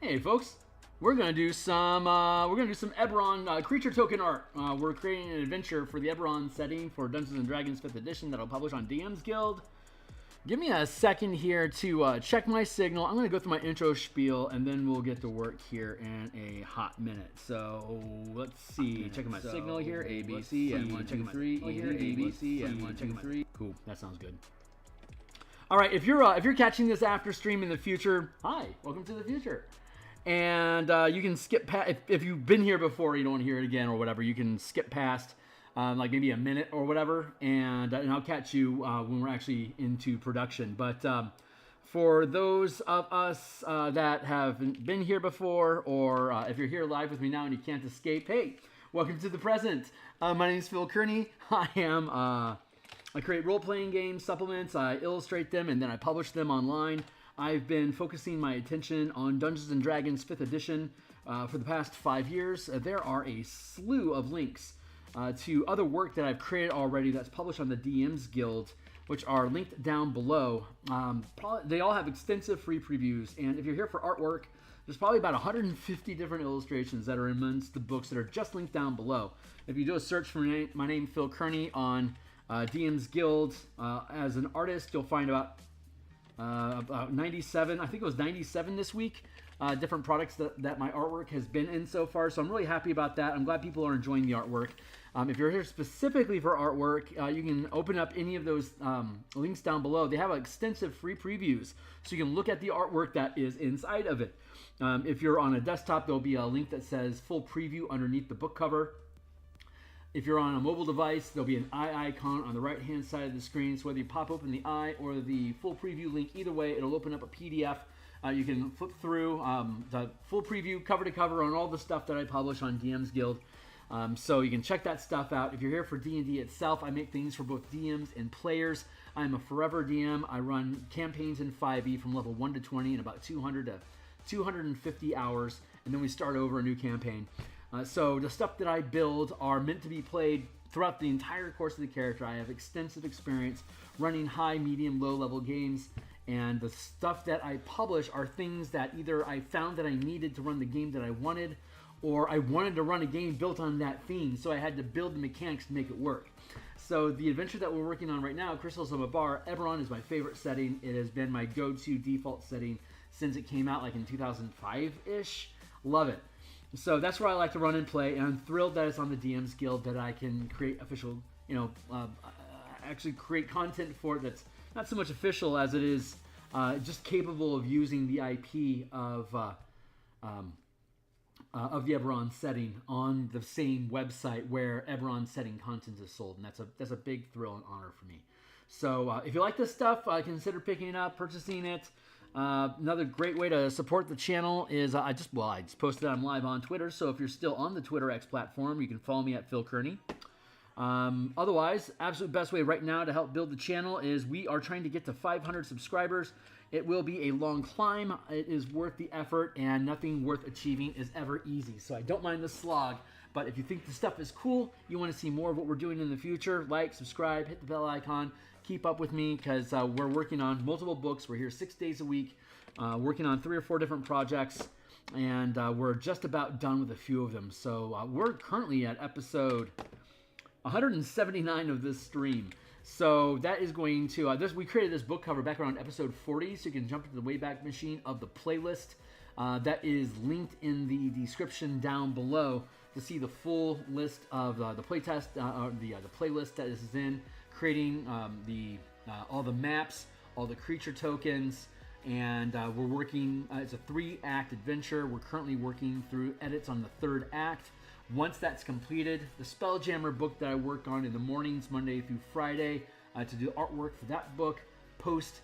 Hey folks, we're gonna do some Eberron creature token art. We're creating an adventure for the Eberron setting for Dungeons and Dragons 5th edition that'll publish on DMsGuild. Give me a second here to check my signal. I'm gonna go through my intro spiel and then we'll get to work here in a hot minute. So let's see. Checking my signal here. A B C and 1 2 3 here. A B C and 1 2 3. Cool. That sounds good. All right. If you're catching this after stream in the future, hi. Welcome to the future. And you can skip past, if you've been here before, you don't want to hear it again or whatever, you can skip past like maybe a minute or whatever, and I'll catch you when we're actually into production. But for those of us that have been here before, or if you're here live with me now and you can't escape, hey, welcome to the present. My name is Phil Kearney. I create role-playing games, supplements, I illustrate them, and then I publish them online. I've been focusing my attention on Dungeons & Dragons 5th edition for the past 5 years. There are a slew of links to other work that I've created already that's published on the DMsGuild, which are linked down below. They all have extensive free previews, and if you're here for artwork, there's probably about 150 different illustrations that are amongst the books that are just linked down below. If you do a search for my name, Phil Kearney, on DMsGuild as an artist, you'll find about 97, I think it was 97 this week, different products that my artwork has been in so far. So I'm really happy about that. I'm glad people are enjoying the artwork. If you're here specifically for artwork, you can open up any of those links down below. They have extensive free previews, so you can look at the artwork that is inside of it. If you're on a desktop, there'll be a link that says full preview underneath the book cover. If you're on a mobile device, there'll be an eye icon on the right-hand side of the screen. So whether you pop open the eye or the full preview link, either way, it'll open up a PDF. You can flip through the full preview cover to cover on all the stuff that I publish on DMsGuild. So you can check that stuff out. If you're here for D&D itself, I make things for both DMs and players. I'm a forever DM. I run campaigns in 5e from level 1 to 20 in about 200 to 250 hours, and then we start over a new campaign. So the stuff that I build are meant to be played throughout the entire course of the character. I have extensive experience running high, medium, low-level games, and the stuff that I publish are things that either I found that I needed to run the game that I wanted, or I wanted to run a game built on that theme, so I had to build the mechanics to make it work. So the adventure that we're working on right now, Crystals of Abar, Eberron is my favorite setting. It has been my go-to default setting since it came out like in 2005-ish. Love it. So that's where I like to run and play, and I'm thrilled that it's on the DMsGuild, that I can create official, actually create content for it that's not so much official as it is just capable of using the IP of the Eberron setting on the same website where Eberron setting content is sold, and that's a big thrill and honor for me. So if you like this stuff, consider picking it up, purchasing it. Another great way to support the channel is I just posted I'm live on Twitter, so if you're still on the Twitter X platform, you can follow me at Phil Kearney. Otherwise, absolute best way right now to help build the channel is we are trying to get to 500 subscribers. It will be a long climb. It is worth the effort, and nothing worth achieving is ever easy, so I don't mind the slog. But if you think the stuff is cool, you want to see more of what we're doing in the future, like, subscribe, hit the bell icon, keep up with me, because we're working on multiple books. We're here 6 days a week, working on 3 or 4 different projects, and we're just about done with a few of them. So we're currently at episode 179 of this stream. So that is going to, we created this book cover back around episode 40, so you can jump into the Wayback Machine of the playlist. That is linked in the description down below to see the full list of the playtest, the playlist that this is in, creating all the maps, all the creature tokens, and we're working, it's a 3-act adventure. We're currently working through edits on the 3rd act. Once that's completed, the Spelljammer book that I work on in the mornings, Monday through Friday, to do artwork for that book, post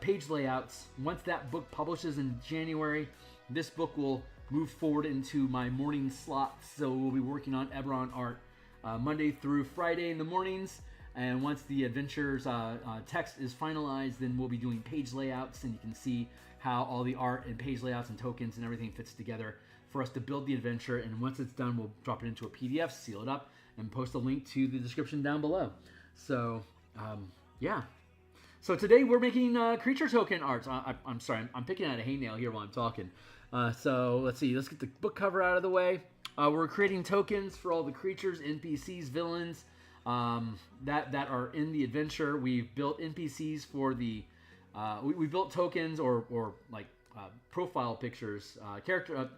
page layouts. Once that book publishes in January, this book will move forward into my morning slot. So we'll be working on Eberron art Monday through Friday in the mornings. And once the adventure's text is finalized, then we'll be doing page layouts, and you can see how all the art and page layouts and tokens and everything fits together for us to build the adventure. And once it's done, we'll drop it into a PDF, seal it up, and post a link to the description down below. So, yeah. So today we're making creature token arts. I'm sorry, I'm picking at a hay nail here while I'm talking. So let's see. Let's get the book cover out of the way. We're creating tokens for all the creatures, NPCs, villains that are in the adventure. We've built NPCs for the. We built tokens or like profile pictures, character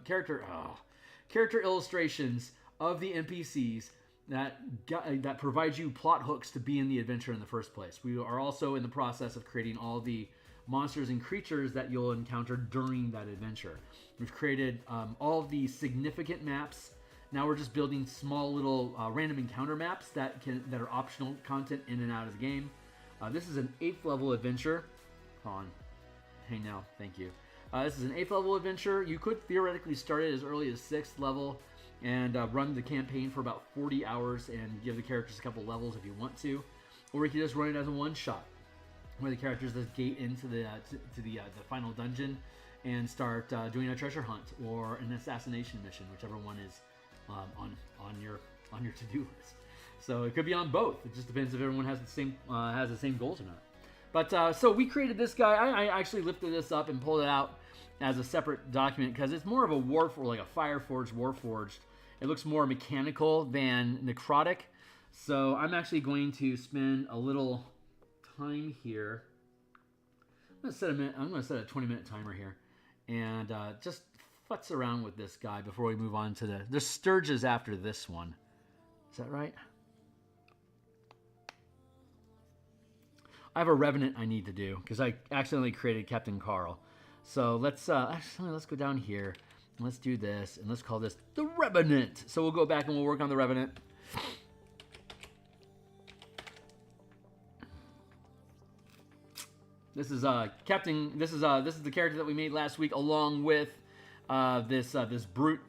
illustrations of the NPCs that provide you plot hooks to be in the adventure in the first place. We are also in the process of creating all the monsters and creatures that you'll encounter during that adventure. We've created all of the significant maps. Now we're just building small little random encounter maps that are optional content in and out of the game. This is an 8th level adventure. Hold on. Hey now, thank you. This is an 8th level adventure. You could theoretically start it as early as 6th level and run the campaign for about 40 hours and give the characters a couple levels if you want to. Or you could just run it as a one-shot, where the characters just gate into the final dungeon and start doing a treasure hunt or an assassination mission, whichever one is on your to-do list. So it could be on both. It just depends if everyone has the same goals or not. But so we created this guy. I actually lifted this up and pulled it out as a separate document because it's more of a Warforged, like a Fireforged, Warforged. It looks more mechanical than necrotic. So I'm actually going to spend a little time here. I'm going to set a 20-minute timer here, and just futz around with this guy before we move on to there's Sturges after this one. Is that right? I have a Revenant I need to do because I accidentally created Captain Carl. So let's go down here and let's do this, and let's call this the Revenant. So we'll go back and we'll work on the Revenant. This is Captain. This is the character that we made last week, along with this brute,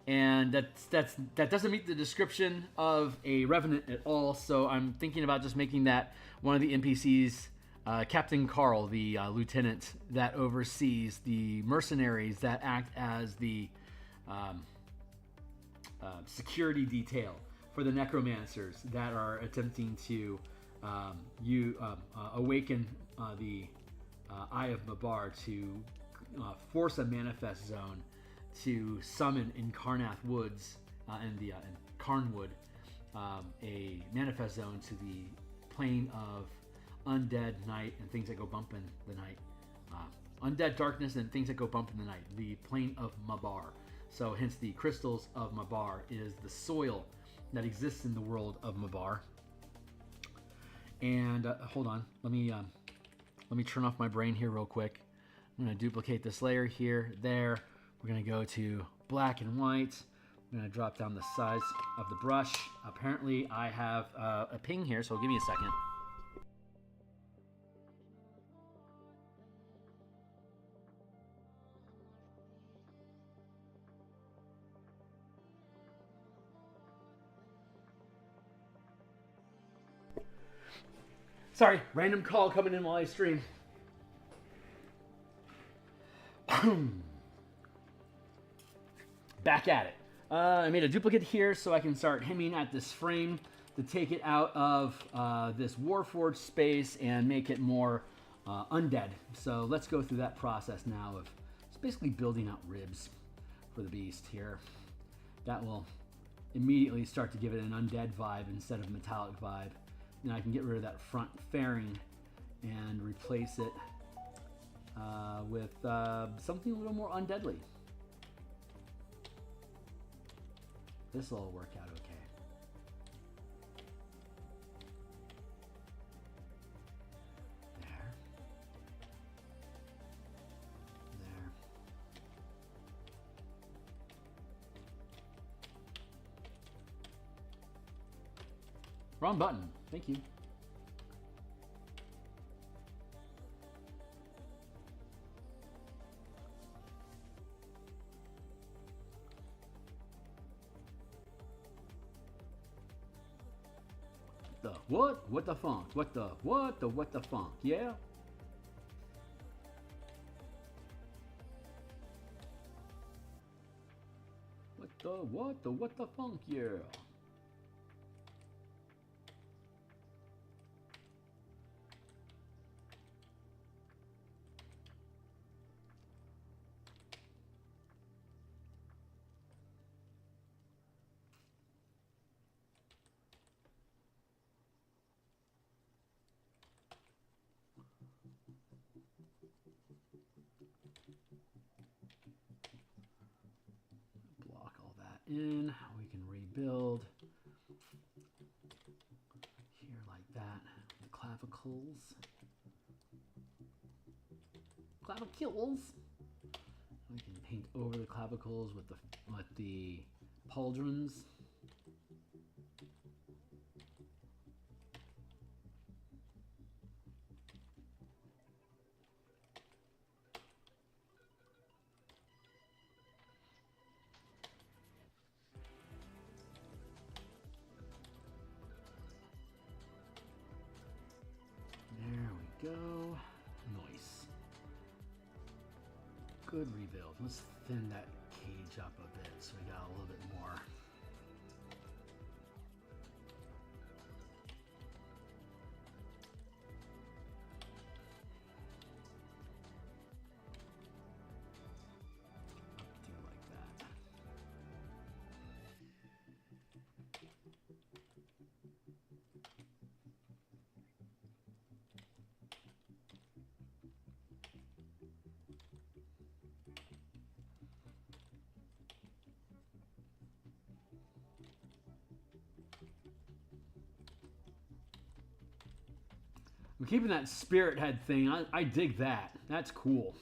and that doesn't meet the description of a Revenant at all. So I'm thinking about just making that one of the NPCs, Captain Carl, the lieutenant that oversees the mercenaries that act as the security detail for the necromancers that are attempting to awaken the Eye of Mabar to force a manifest zone to summon in Carnath Woods in Carnwood a manifest zone to the plane of undead night and things that go bump in the night. Undead darkness and things that go bump in the night. The plane of Mabar. So hence the crystals of Mabar is the soil that exists in the world of Mabar. And hold on, let me turn off my brain here real quick. I'm going to duplicate this layer here, there. We're going to go to black and white. I'm going to drop down the size of the brush. Apparently I have a ping here, so give me a second. Sorry, random call coming in while I stream. Back at it. I made a duplicate here so I can start hemming at this frame to take it out of this Warforged space and make it more undead. So let's go through that process now of just basically building out ribs for the beast here. That will immediately start to give it an undead vibe instead of metallic vibe. And I can get rid of that front fairing and replace it with something a little more undeadly. This will all work out okay. There. There. Wrong button. Thank you. The what? What the funk? What the what? The what the funk? Yeah? What the what? The what the funk? Yeah? in. We can rebuild here like that. The clavicles. Clavicles. We can paint over the clavicles with the pauldrons. There we go. Nice. Good rebuild. Let's thin that cage up a bit so we got a little bit more. Do like that. I'm keeping that spirit head thing. I dig that. That's cool.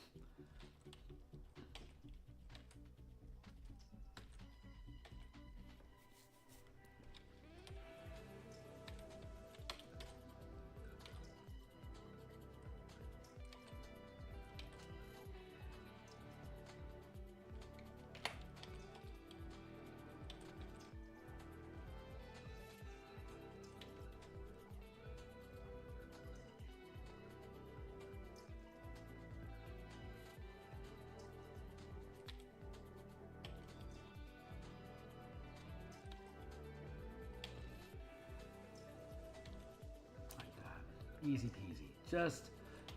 Easy peasy.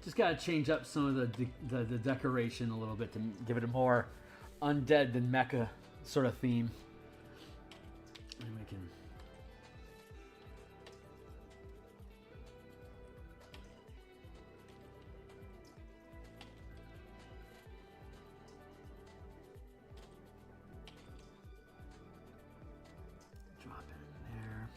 Just gotta change up some of the decoration a little bit to give it a more undead than mecha sort of theme. And we can drop it in there.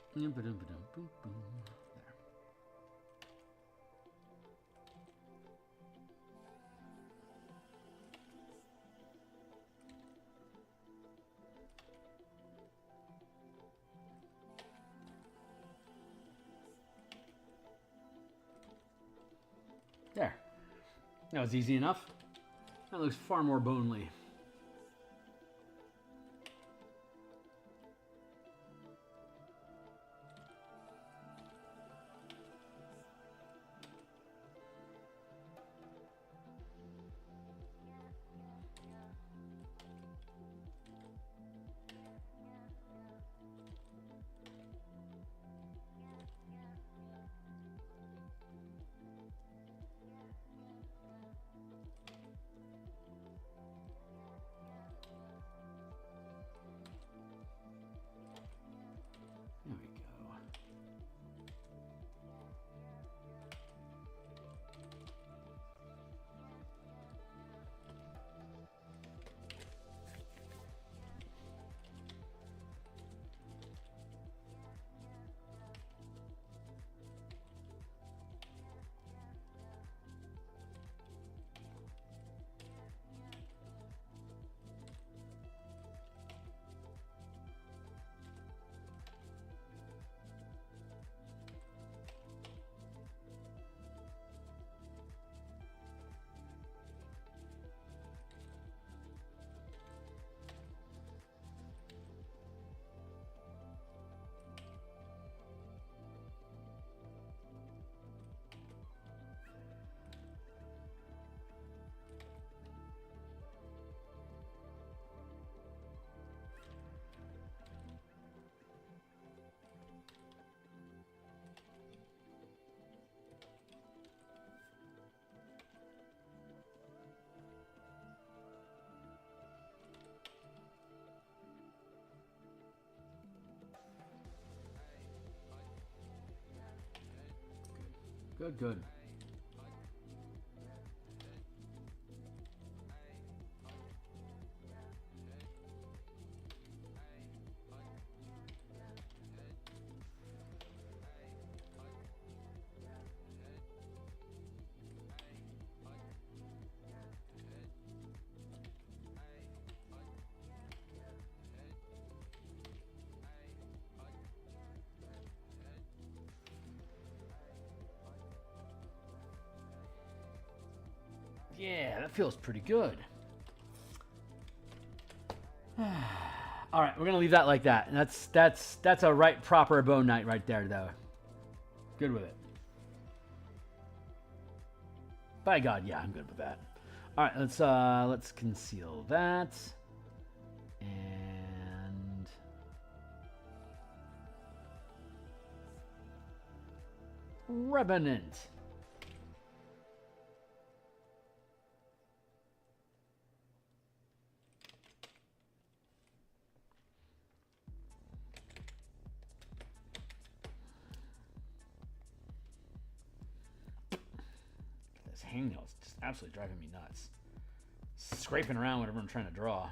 There. There. That was easy enough. That looks far more bonely. Good, good. Yeah, that feels pretty good. All right, we're gonna leave that like that. And that's a right proper Bone Knight right there, though. Good with it. By God, yeah, I'm good with that. All right, let's conceal that. And Revenant. Hangnail's just absolutely driving me nuts. Scraping around whatever I'm trying to draw.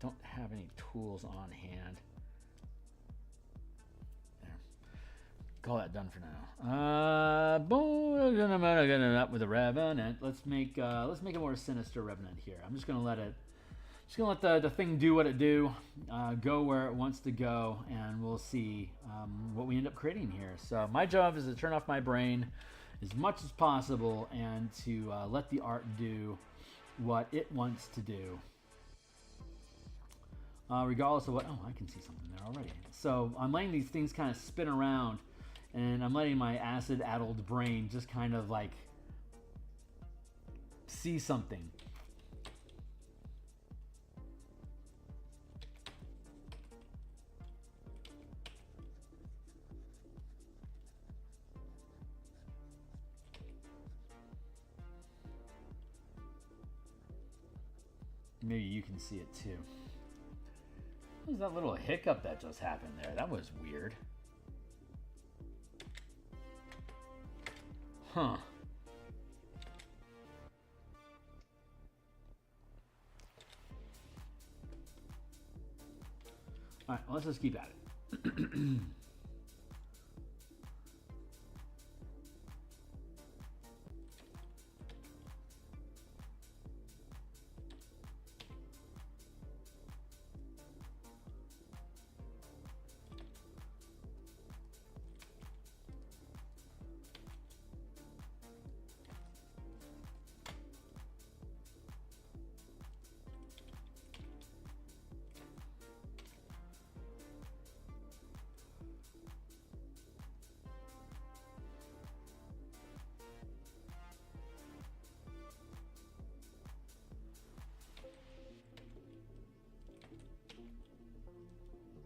Don't have any tools on hand. There. Call that done for now. Boom, up with a Revenant. Let's make a more sinister Revenant here. I'm just gonna let the thing do what it do, go where it wants to go, and we'll see what we end up creating here. So my job is to turn off my brain as much as possible and to let the art do what it wants to do. Regardless of what... Oh, I can see something there already. So I'm letting these things kind of spin around, and I'm letting my acid-addled brain just kind of like see something. Maybe you can see it too. What was that little hiccup that just happened there? That was weird. Huh. Alright, well, let's just keep at it.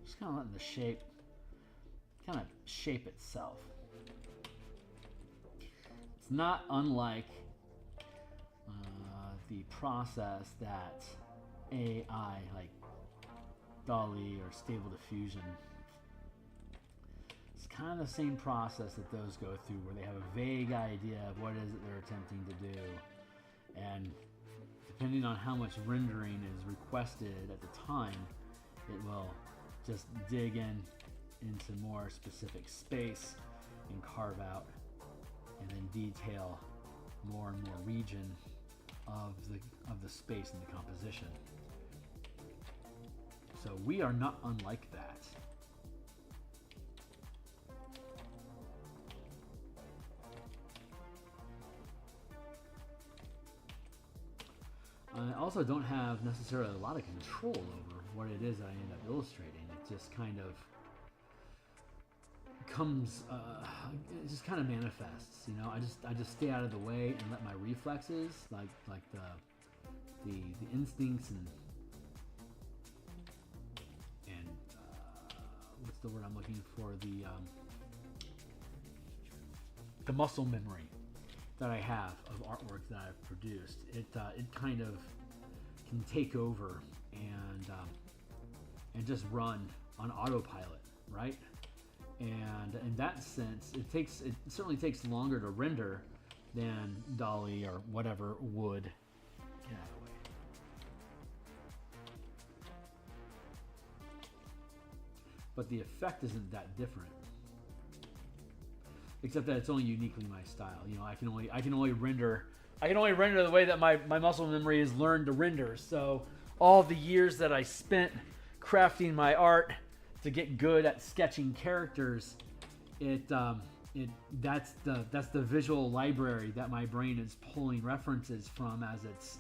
Just kind of letting the shape kind of shape itself. It's not unlike the process that AI like DALL-E or Stable Diffusion, it's kind of the same process that those go through, where they have a vague idea of what it is that they're attempting to do, and depending on how much rendering is requested at the time, it will just dig into more specific space and carve out and then detail more and more region of the space in the composition. So we are not unlike that. I also don't have necessarily a lot of control over what it is that I end up illustrating. It just kind of comes, it just kind of manifests. You know, I just stay out of the way and let my reflexes, like the instincts and what's the word I'm looking for, the muscle memory that I have of artwork that I've produced. It kind of can take over and just run on autopilot, right? And in that sense, it certainly takes longer to render than Dolly or whatever would. Get out of the way. But the effect isn't that different, except that it's only uniquely my style. You know, I can only render the way that my muscle memory has learned to render. So all the years that I spent crafting my art to get good at sketching characters, that's the visual library that my brain is pulling references from as it's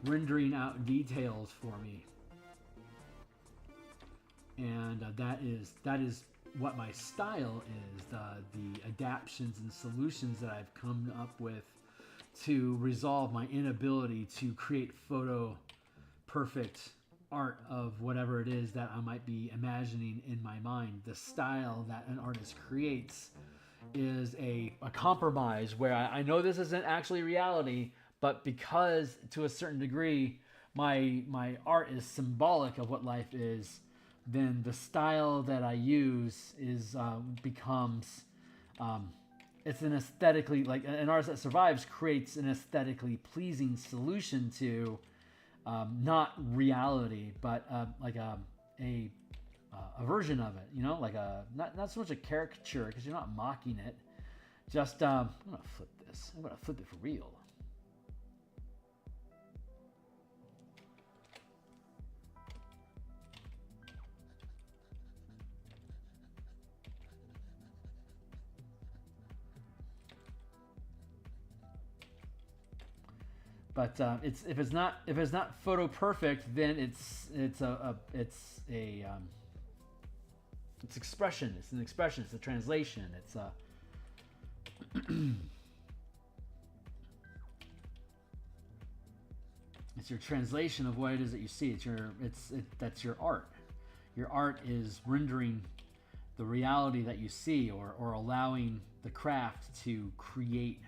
rendering out details for me. And that is what my style is, the adaptions and solutions that I've come up with to resolve my inability to create photo perfect art of whatever it is that I might be imagining in my mind. The style that an artist creates is a compromise where I know this isn't actually reality, but because to a certain degree my art is symbolic of what life is, then the style that I use becomes it's an aesthetically, like an artist that survives creates an aesthetically pleasing solution to not reality, but like a version of it, you know, like not so much a caricature because you're not mocking it. Just I'm gonna flip this. I'm gonna flip it for real. But if it's not photo perfect, then it's expression. It's an expression. It's a translation. It's a it's your translation of what it is that you see. That's your art. Your art is rendering the reality that you see, or allowing the craft to create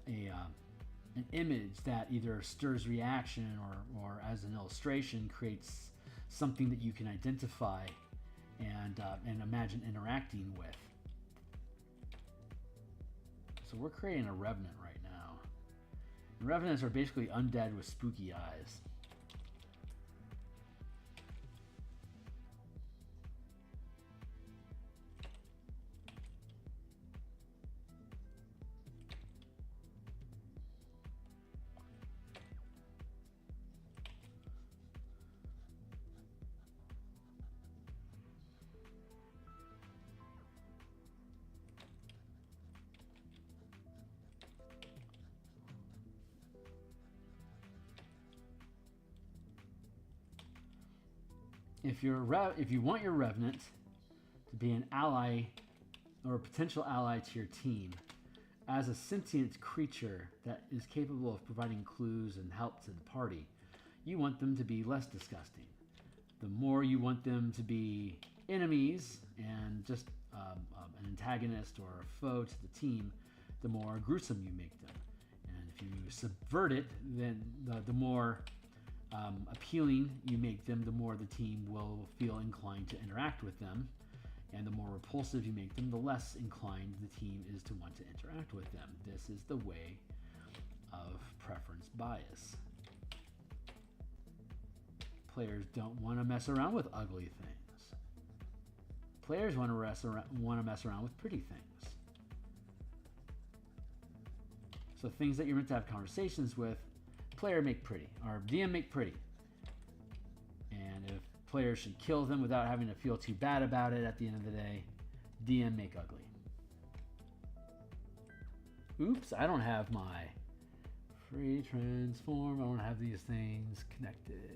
an image that either stirs reaction or as an illustration creates something that you can identify and imagine interacting with. So we're creating a revenant right now. And revenants are basically undead with spooky eyes. If you want your revenant to be an ally or a potential ally to your team, as a sentient creature that is capable of providing clues and help to the party, you want them to be less disgusting. The more you want them to be enemies and just an antagonist or a foe to the team, the more gruesome you make them. And if you subvert it, then the more appealing you make them, the more the team will feel inclined to interact with them. And the more repulsive you make them, the less inclined the team is to want to interact with them. This is the way of preference bias. Players don't want to mess around with ugly things. Players want to mess around with pretty things. So things that you're meant to have conversations with, player make pretty, or DM make pretty. And if players should kill them without having to feel too bad about it at the end of the day, DM make ugly. Oops, I don't have my free transform. I don't have these things connected.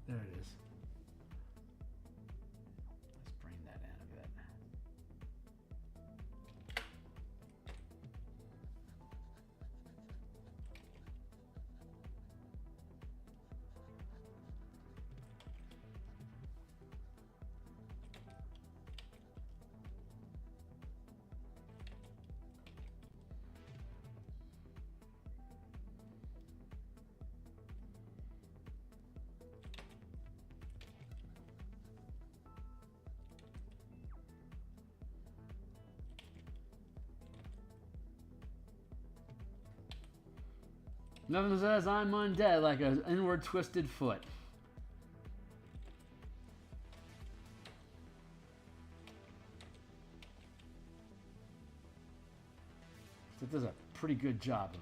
There it is. Let's bring that in a bit. Nothing says I'm undead like an inward twisted foot. So it does a pretty good job of.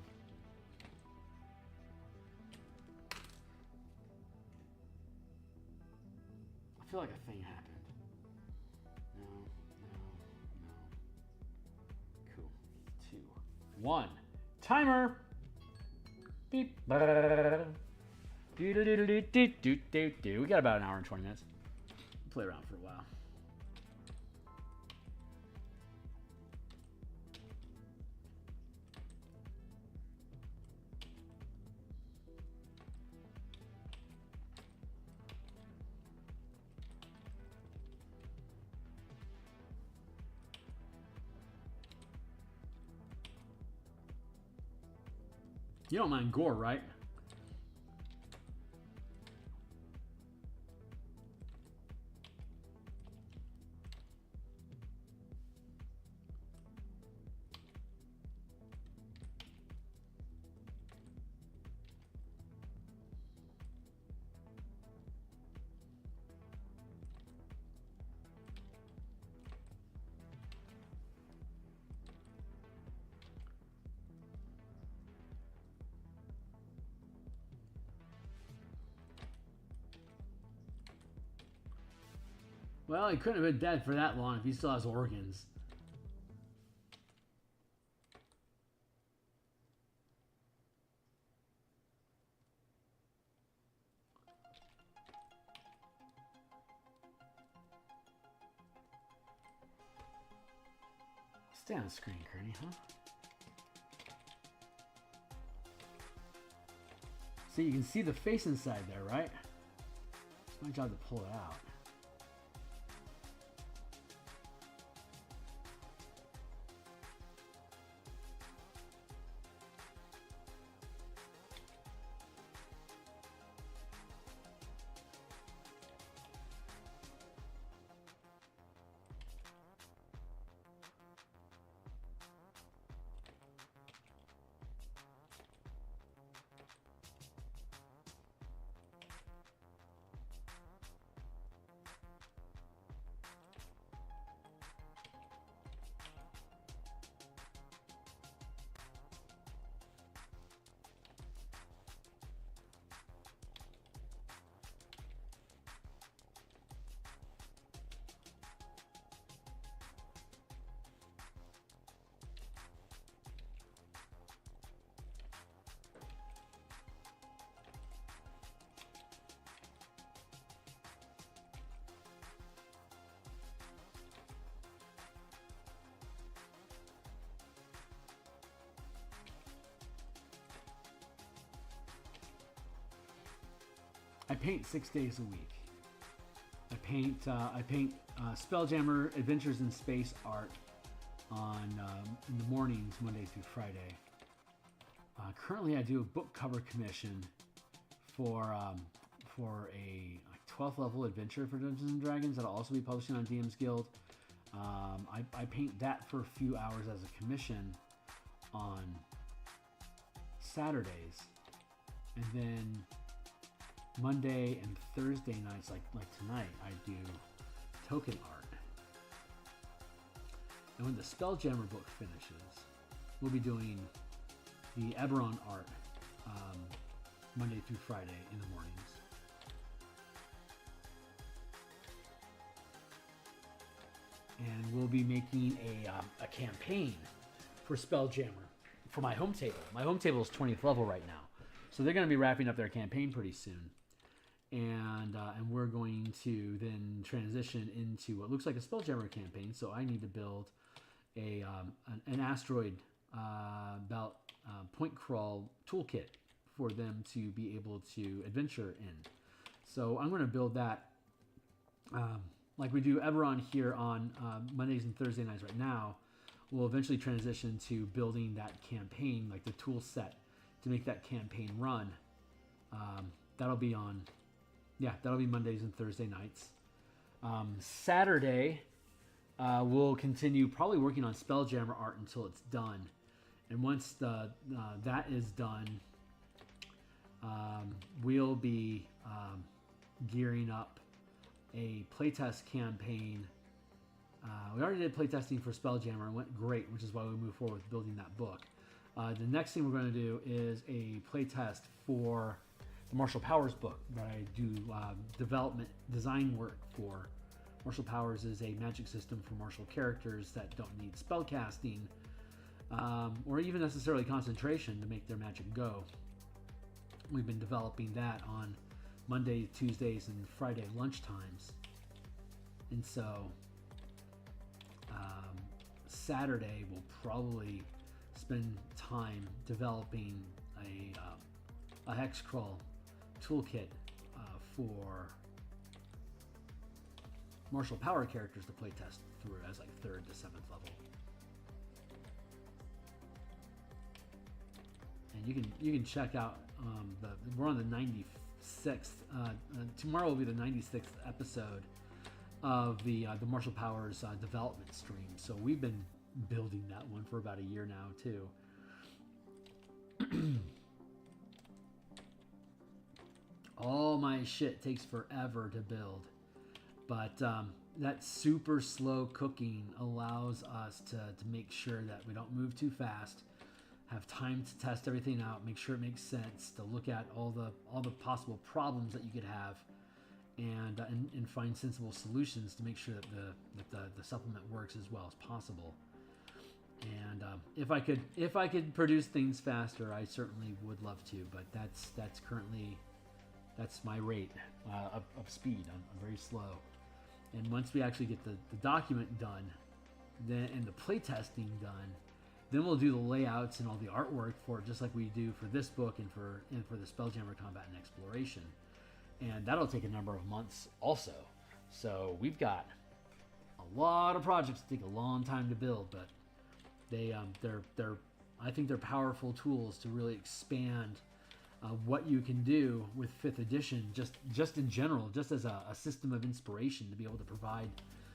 I feel like a thing happened. No. Cool. 2, 1. Timer. Beep. We got about an hour and 20 minutes. We'll play around for a while. You don't mind gore, right? Well, he couldn't have been dead for that long if he still has organs. Stay on the screen, Kearney, huh? See, you can see the face inside there, right? It's my job to pull it out. I paint 6 days a week. I paint Spelljammer Adventures in Space art on in the mornings, Monday through Friday. Currently, I do a book cover commission for a 12th level adventure for Dungeons and Dragons that I'll also be publishing on DMsGuild. I paint that for a few hours as a commission on Saturdays, and then Monday and Thursday nights, like tonight, I do token art. And when the Spelljammer book finishes, we'll be doing the Eberron art Monday through Friday in the mornings. And we'll be making a campaign for Spelljammer for my home table. My home table is 20th level right now, so they're going to be wrapping up their campaign pretty soon. And we're going to then transition into what looks like a Spelljammer campaign. So I need to build an asteroid belt point crawl toolkit for them to be able to adventure in. So I'm going to build that like we do Eberron here on Mondays and Thursday nights right now. We'll eventually transition to building that campaign, like the tool set to make that campaign run. That'll be on. Yeah, that'll be Mondays and Thursday nights. Saturday, we'll continue probably working on Spelljammer art until it's done. And once that is done, we'll be gearing up a playtest campaign. We already did playtesting for Spelljammer and went great, which is why we moved forward with building that book. The next thing we're going to do is a playtest for the Martial Powers book that I do development design work for. Martial Powers is a magic system for martial characters that don't need spell casting or even necessarily concentration to make their magic go. We've been developing that on Monday, Tuesdays, and Friday lunchtimes. And so Saturday we'll probably spend time developing a hex crawl toolkit for martial power characters to playtest through as like 3rd to 7th level. And you can check out we're on the 96th. Tomorrow will be the 96th episode of the Martial Powers development stream. So we've been building that one for about a year now too. All my shit takes forever to build, but that super slow cooking allows us to make sure that we don't move too fast, have time to test everything out, make sure it makes sense, to look at all the possible problems that you could have, and find sensible solutions to make sure that the supplement works as well as possible. And if I could produce things faster, I certainly would love to. But that's currently my rate of speed. I'm very slow. And once we actually get the document done, then and the playtesting done, then we'll do the layouts and all the artwork for it, just like we do for this book and for the Spelljammer Combat and Exploration. And that'll take a number of months also. So we've got a lot of projects that take a long time to build, but they're I think they're powerful tools to really expand what you can do with 5th edition, just in general, just as a system of inspiration, to be able to provide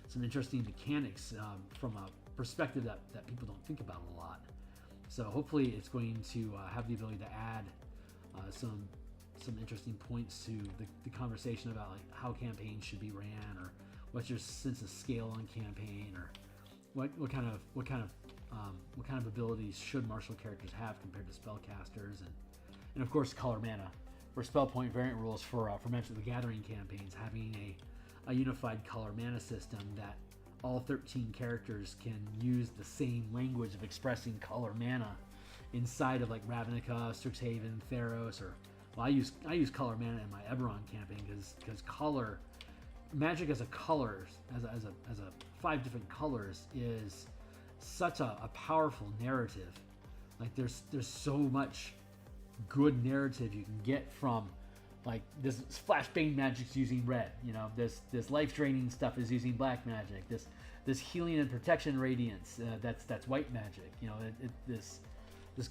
some interesting mechanics from a perspective that people don't think about a lot. So hopefully it's going to have the ability to add some interesting points to the conversation about like how campaigns should be ran, or what's your sense of scale on campaign, or what kind of abilities should martial characters have compared to spellcasters, and of course color mana for spell point variant rules for Magic the Gathering campaigns, having a unified color mana system that all 13 characters can use the same language of expressing color mana inside of like Ravnica, Strixhaven, Theros, or well, I use color mana in my Eberron campaign because color magic as a colors as a 5 different colors is such a powerful narrative. Like there's so much good narrative you can get from like this flashbang magic's using red, this life draining stuff is using black magic, this healing and protection radiance that's white magic. This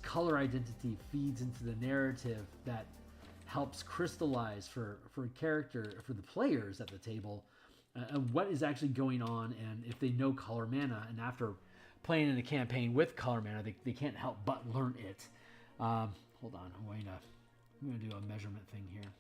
color identity feeds into the narrative that helps crystallize for the players at the table what is actually going on, and if they know color mana, and after playing in a campaign with color mana, they can't help but learn it. Hold on, I'm going to do a measurement thing here.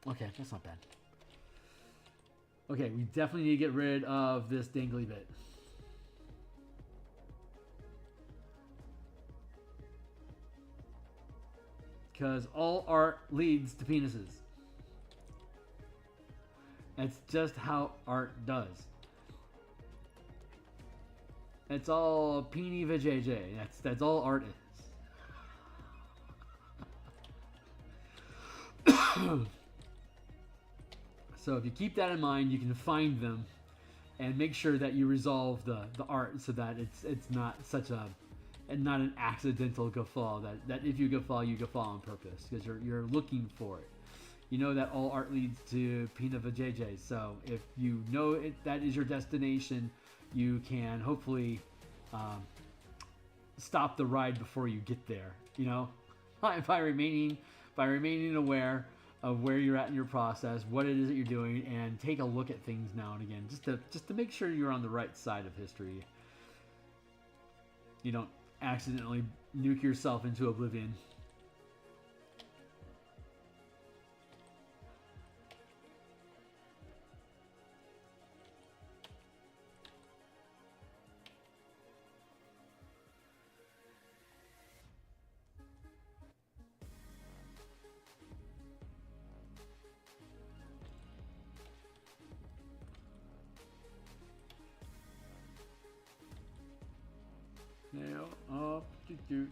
Okay, that's not bad. Okay, we definitely need to get rid of this dangly bit. Because all art leads to penises. That's just how art does. It's all peeny vajayjay. That's all art is. So if you keep that in mind, you can find them and make sure that you resolve the art so that it's not such a and not an accidental guffaw, that if you guffaw on purpose, because you're looking for it. You know that all art leads to Pina Vajayjay, so if you know that is your destination, you can hopefully stop the ride before you get there. You know, by remaining aware of where you're at in your process, what it is that you're doing, and take a look at things now and again, just to make sure you're on the right side of history. You don't accidentally nuke yourself into oblivion. Nail up, do.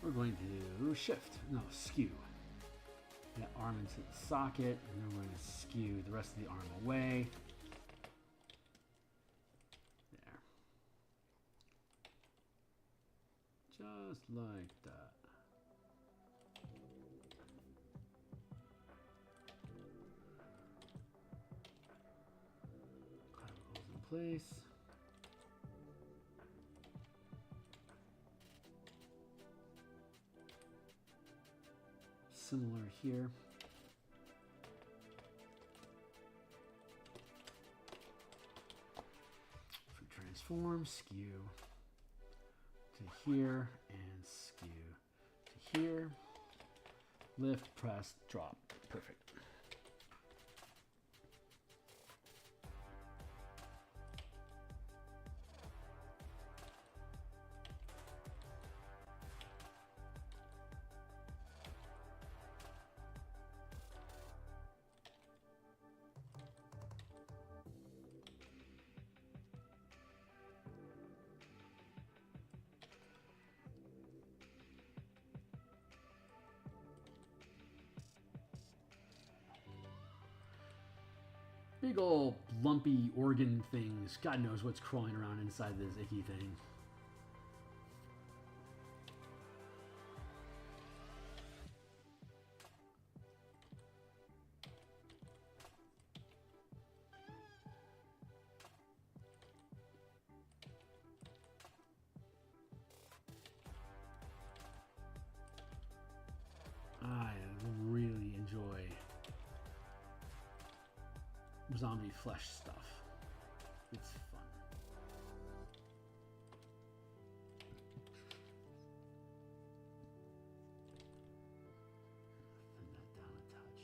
We're going to skew that arm into the socket, and then we're going to skew the rest of the arm away. There. Just like that. Clavicles in place. Similar here. For transform, skew to here and skew to here. Lift, press, drop. Perfect. Big old lumpy organ things. God knows what's crawling around inside this icky thing. I really enjoy zombie flesh stuff. It's fun. Thin that down a touch.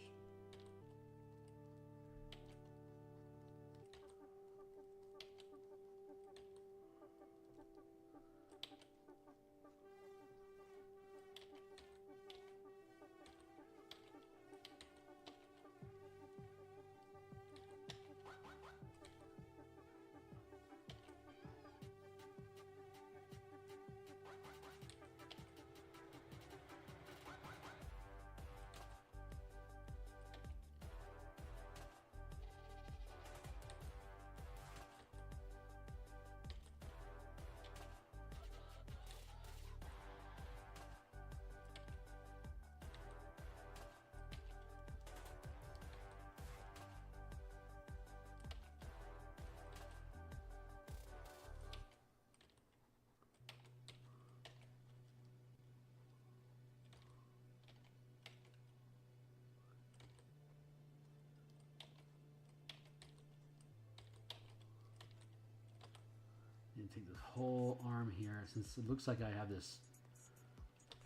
And take this whole arm here, since it looks like I have this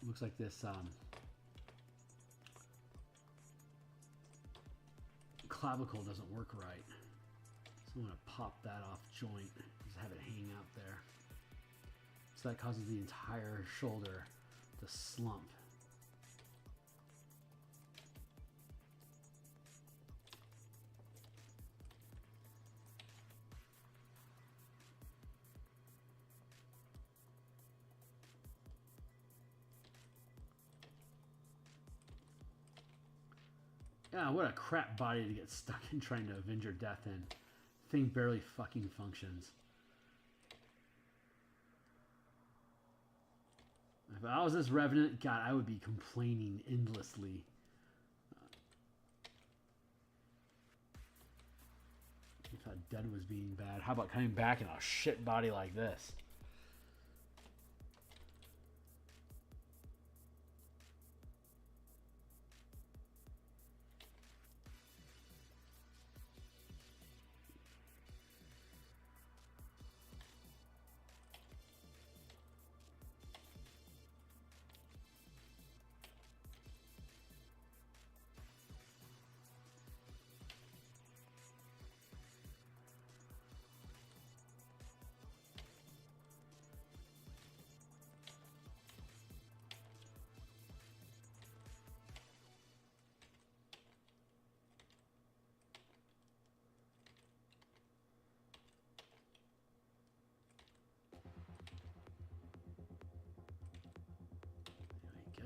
Looks like this clavicle doesn't work right. So I'm going to pop that off joint. Just have it hang out there. So that causes the entire shoulder to slump. Yeah, what a crap body to get stuck in trying to avenge your death in. Thing barely fucking functions. If I was this Revenant, God, I would be complaining endlessly. I thought dead was being bad. How about coming back in a shit body like this?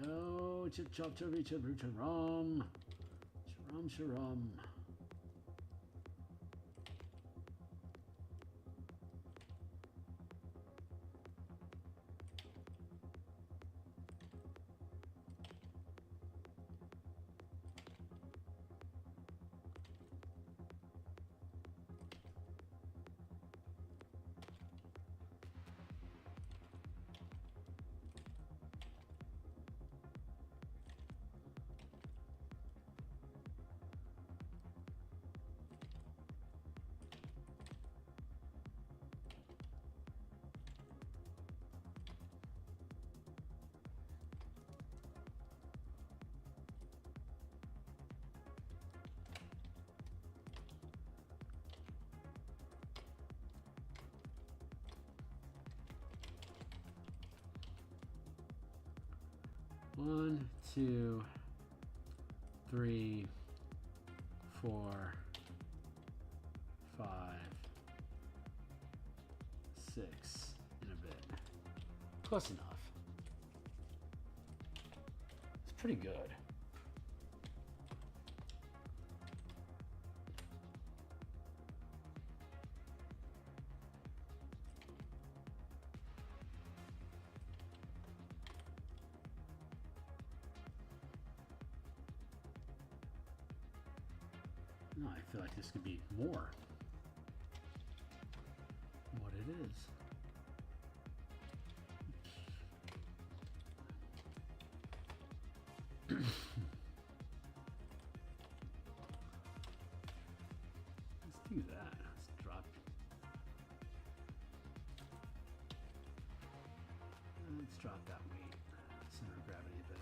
Go, chip chop chubby chip charam. Charam charam. One, two, three, 4, 5, 6, and a bit. Close enough. It's pretty good. No, I feel like this could be more what it is. Let's do that. Let's drop. Let's drop that weight. Center of gravity a bit.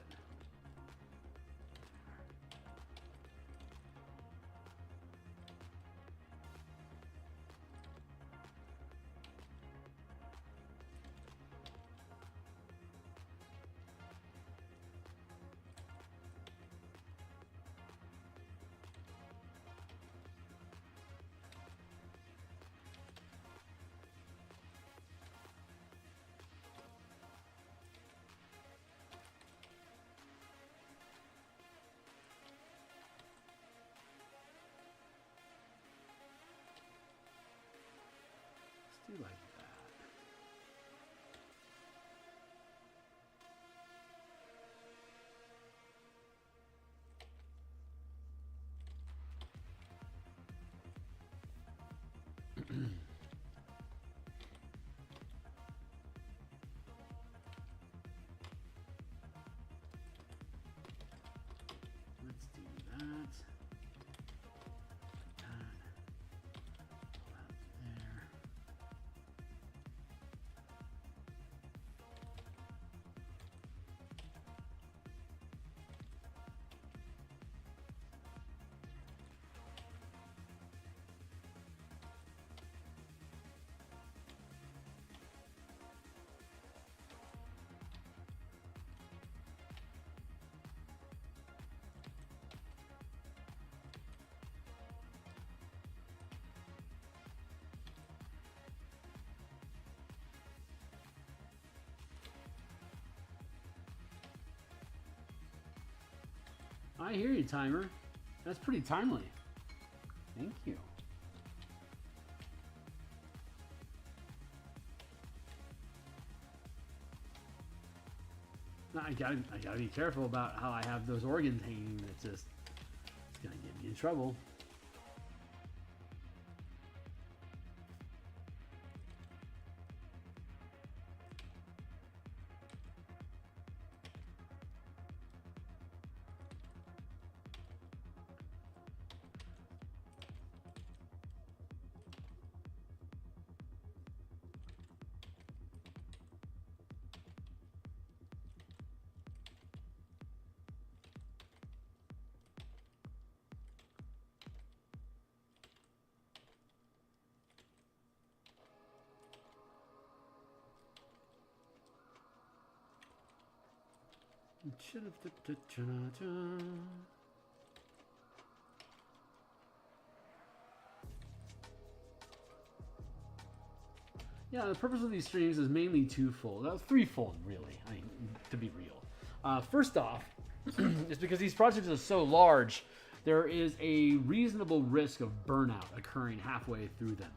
Let's do like that. Let's do that. That. Pull out there. I hear you, timer. That's pretty timely. Thank you. I gotta be careful about how I have those organs hanging. It's gonna get me in trouble. Yeah, the purpose of these streams is mainly twofold. Threefold, really. I mean, to be real. First off, is because these projects are so large, there is a reasonable risk of burnout occurring halfway through them.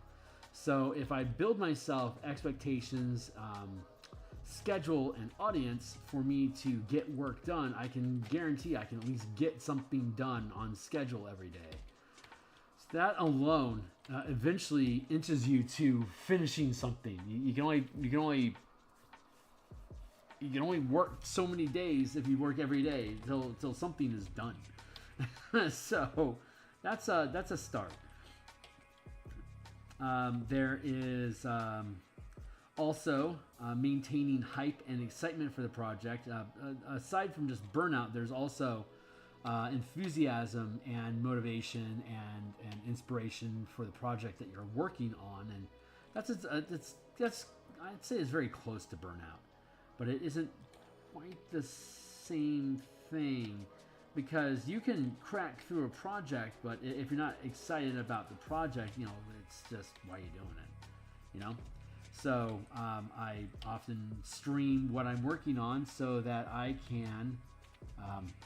So if I build myself expectations, schedule, and audience for me to get work done, I can guarantee I can at least get something done on schedule every day. So that alone eventually inches you to finishing something. You can only work so many days if you work every day till something is done. So that's a start. There is also maintaining hype and excitement for the project. Aside from just burnout, there's also enthusiasm and motivation and inspiration for the project that you're working on, and that's I'd say it's very close to burnout, but it isn't quite the same thing, because you can crack through a project, but if you're not excited about the project, it's just, why are you doing it, So I often stream what I'm working on so that I can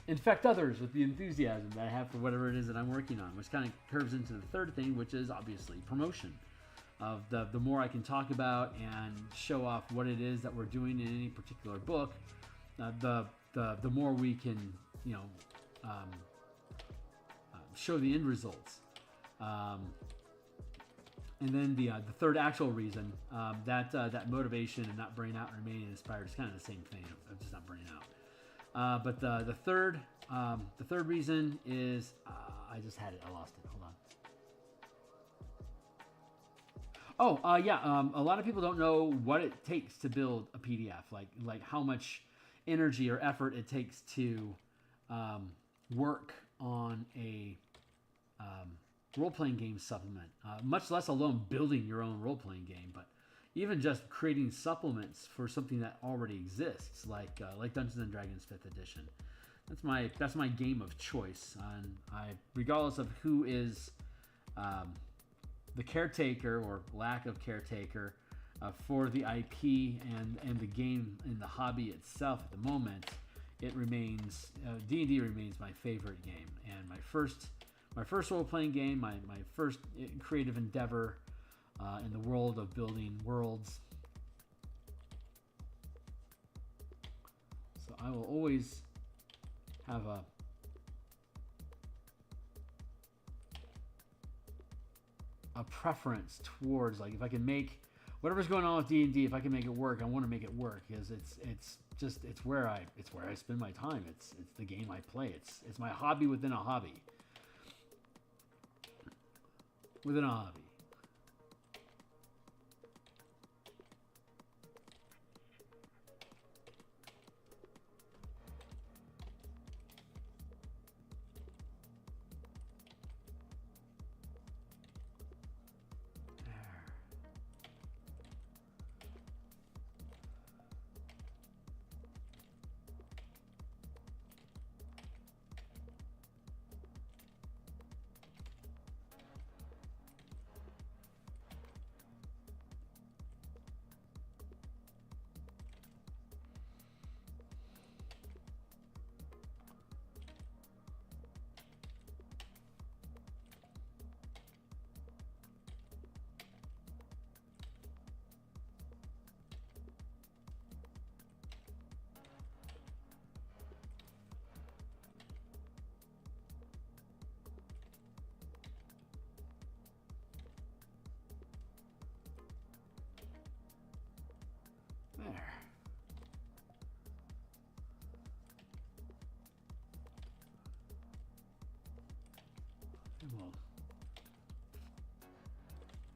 infect others with the enthusiasm that I have for whatever it is that I'm working on, which kind of curves into the third thing, which is obviously promotion. Of the more I can talk about and show off what it is that we're doing in any particular book, the more we can show the end results. And then the third actual reason, that motivation and not burning out and remaining inspired is kind of the same thing of just not burning out. But the third reason is I just had it. I lost it. Hold on. A lot of people don't know what it takes to build a PDF, like how much energy or effort it takes to work on a role-playing game supplement, much less alone building your own role-playing game, but even just creating supplements for something that already exists, like Dungeons and Dragons 5th edition. That's my game of choice, and regardless of who is the caretaker or lack of caretaker for the IP and the game and the hobby itself at the moment, it remains D&D remains my favorite game, and my first role-playing game, my first creative endeavor in the world of building worlds. So I will always have a preference towards, like, if I can make whatever's going on with D&D, if I can make it work, I want to make it work, because it's where I spend my time. It's the game I play. It's my hobby within a hobby. Within a hobby.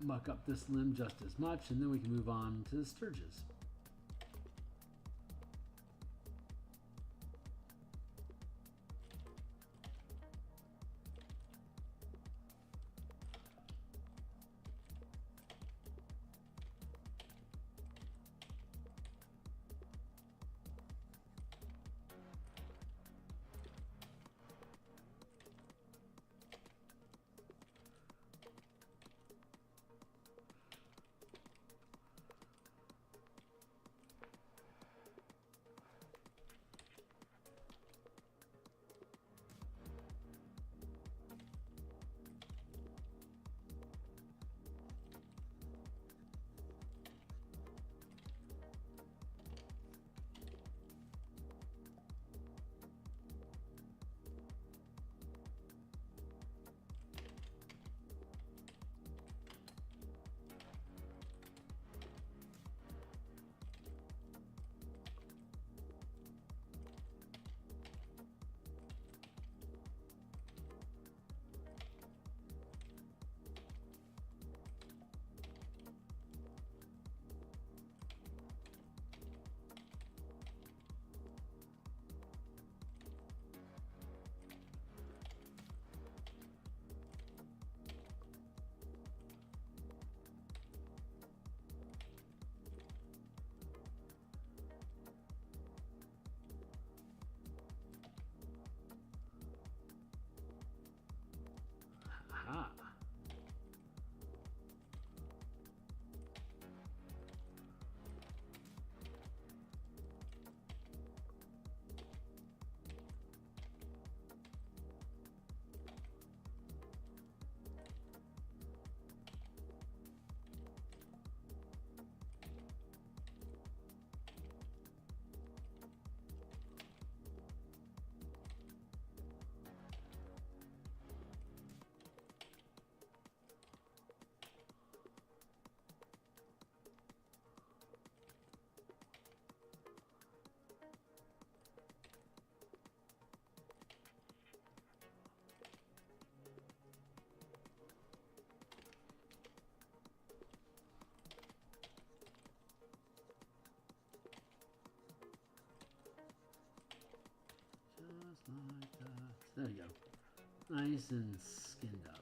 muck up this limb just as much, and then we can move on to the Sturges. Aha. Just like that. There you go. Nice and skinned up.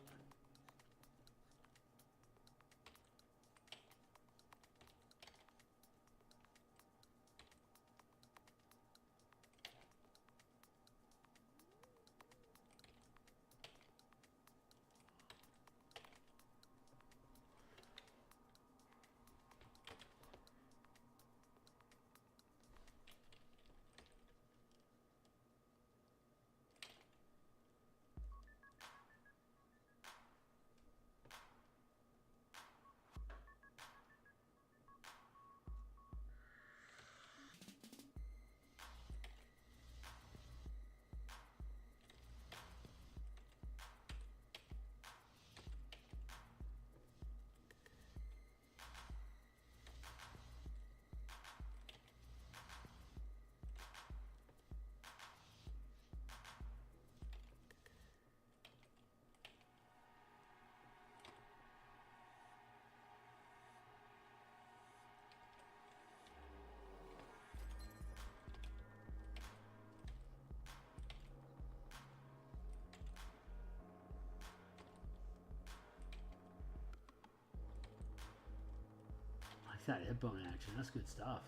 That hip bone action, that's good stuff.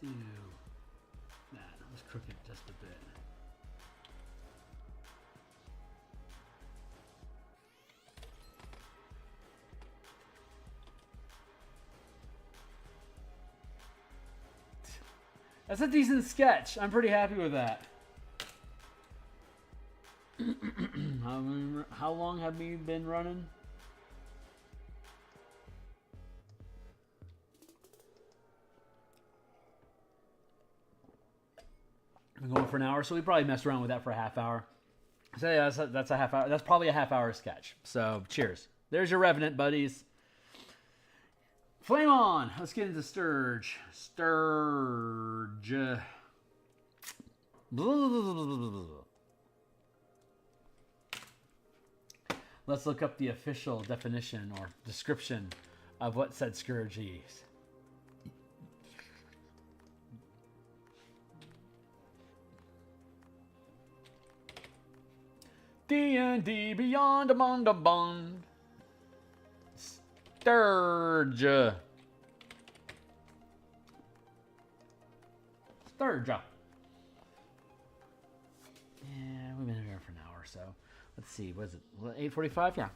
Do that. Let's crook it just a bit. That's a decent sketch. I'm pretty happy with that. How long have we been running? We're going for an hour, so we probably messed around with that for a half hour. So yeah, that's a half hour. That's probably a half hour sketch. So cheers. There's your Revenant buddies. Flame on. Let's get into Sturge. Sturge. Let's look up the official definition or description of what said Scourge is. D&D Beyond a Bond. Sturge. Sturge. Yeah, we've been here for an hour or so. Let's see. Was it 8:45? Yeah.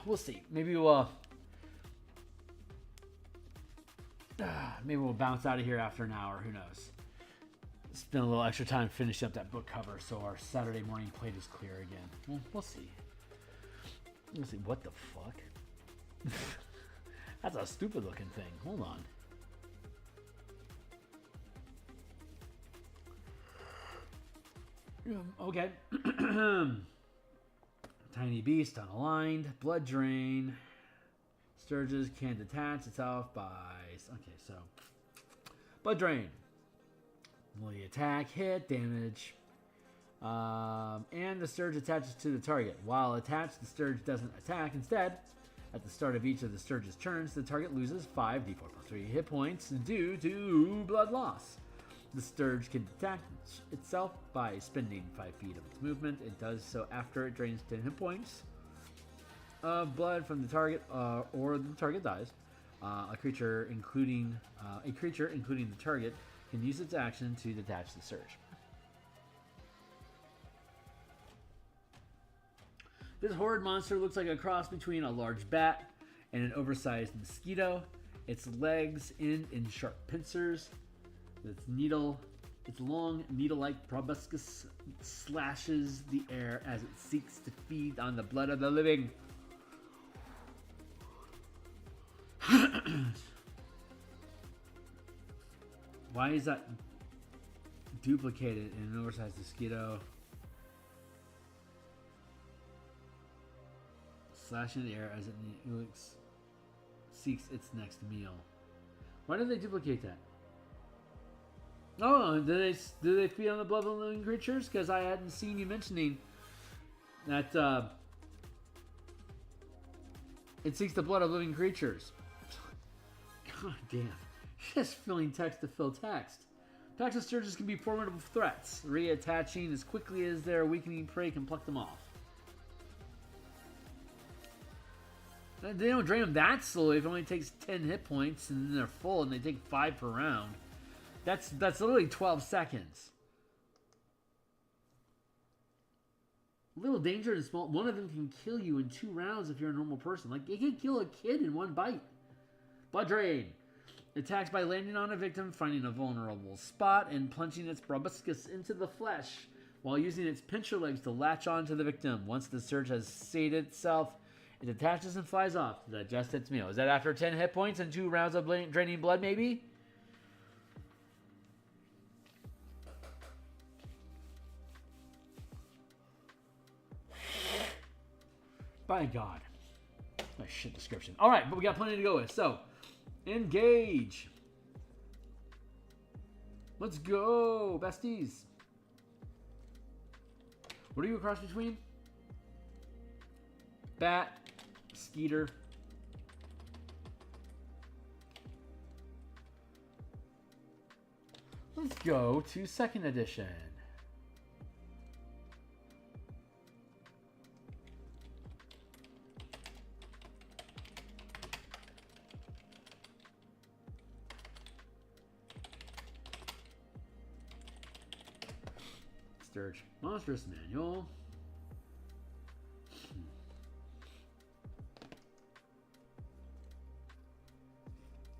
We'll see. Maybe we'll bounce out of here after an hour. Who knows? Spend a little extra time finishing up that book cover so our Saturday morning plate is clear again. Well, we'll see. Let's see. What the fuck? That's a stupid looking thing. Hold on. Okay. Tiny beast, unaligned, blood drain. Sturges can detach itself by... Okay, so... Blood drain. Melee attack, hit, damage. And the Sturge attaches to the target. While attached, the Sturge doesn't attack. Instead, at the start of each of the Sturge's turns, the target loses 5d4+3 hit points due to blood loss. The Sturge can detach itself by spending 5 feet of its movement. It does so after it drains 10 hit points of blood from the target, or the target dies. A creature, including the target, can use its action to detach the Sturge. This horrid monster looks like a cross between a large bat and an oversized mosquito. Its legs end in sharp pincers. Its long needle-like proboscis slashes the air as it seeks to feed on the blood of the living. Why is that duplicated in an oversized mosquito? Slashing the air as it seeks its next meal. Why did they duplicate that? Oh, do they feed on the blood of living creatures? Because I hadn't seen you mentioning that it seeks the blood of living creatures. God damn. Just filling text to fill text. Pacts of Sturges can be formidable threats, reattaching as quickly as their weakening prey can pluck them off. They don't drain them that slowly. If it only takes 10 hit points and then they're full and they take 5 per round. That's literally 12 seconds. Little danger and small. One of them can kill you in 2 rounds if you're a normal person. Like, it can kill a kid in 1 bite. Blood drain. Attacks by landing on a victim, finding a vulnerable spot, and plunging its proboscis into the flesh while using its pincher legs to latch onto the victim. Once the Sturge has sated itself, it attaches and flies off to digest its meal. Is that after 10 hit points and 2 rounds of draining blood, maybe? By God. Nice shit description. All right, but we got plenty to go with. So, engage. Let's go, besties. What are you a cross between? Bat, Skeeter. Let's go to 2nd edition. Sturge Monstrous Manual.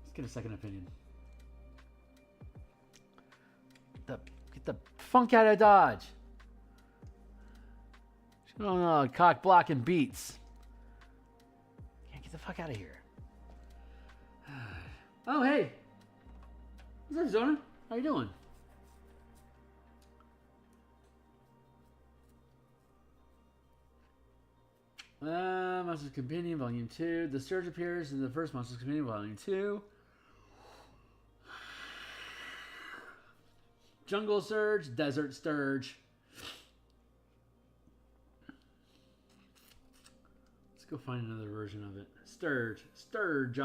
Let's get a second opinion. funk out of Dodge. What's going on? Cock blocking beats. Can't get the fuck out of here. Oh, hey. What's up, Zona? How you doing? Monsters Companion Volume 2. The Surge appears in the first Monsters Companion Volume 2. Jungle Surge, Desert Sturge. Let's go find another version of it. Sturge. Sturge.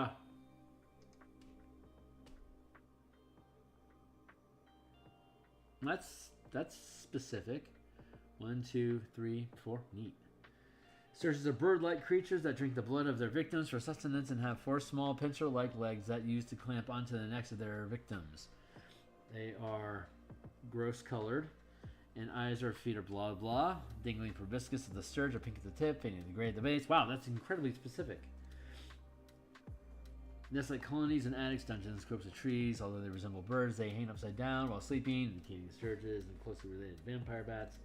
That's specific. 1, 2, 3, 4. Neat. Sturges are bird-like creatures that drink the blood of their victims for sustenance and have 4 small pincer-like legs that use to clamp onto the necks of their victims. They are gross-colored, and eyes or feet are blah blah. Dingling proboscis of the sturge are pink at the tip, painted gray at the base. Wow, that's incredibly specific. Nests like colonies in attics, dungeons, copes of trees. Although they resemble birds, they hang upside down while sleeping, indicating sturges and closely related vampire bats.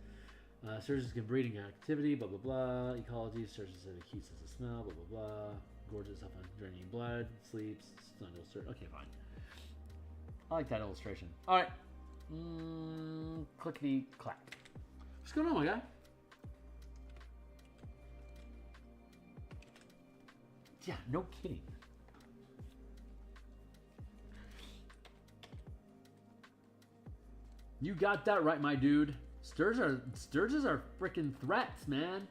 Sturges can breed in captivity, blah blah blah. Ecology, sturges have a cute sense of smell, blah blah blah. Gorgeous up on draining blood, sleeps, snuggle sturge. Okay, fine. I like that illustration. Alright. Clickety clack. What's going on, my guy? Yeah, no kidding. You got that right, my dude. Sturges are freaking threats, man.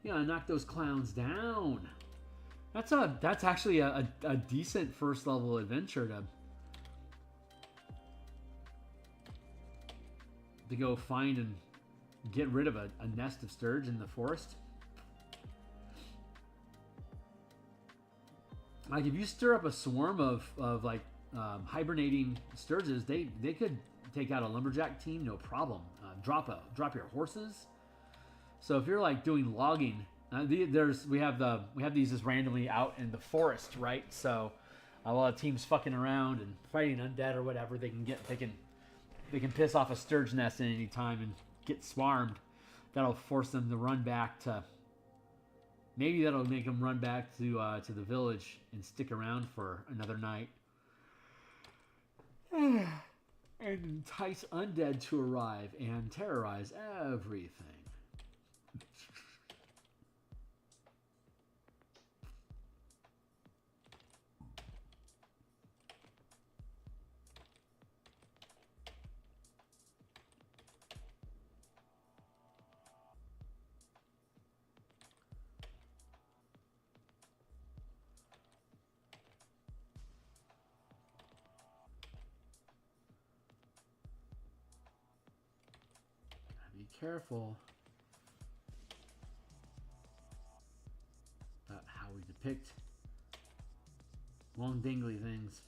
You gotta knock those clowns down. That's actually a decent first level adventure to go find and get rid of a nest of sturge in the forest. Like if you stir up a swarm of like hibernating sturges, they could take out a lumberjack team, no problem. Drop your horses. So if you're like doing logging, we have these just randomly out in the forest, right? So while a team's fucking around and fighting undead or whatever, they can piss off a sturge nest at any time and get swarmed. That'll force them to run back to. Maybe that'll make them run back to the village and stick around for another night. And entice undead to arrive and terrorize everything. Be careful about how we depict long dangly things.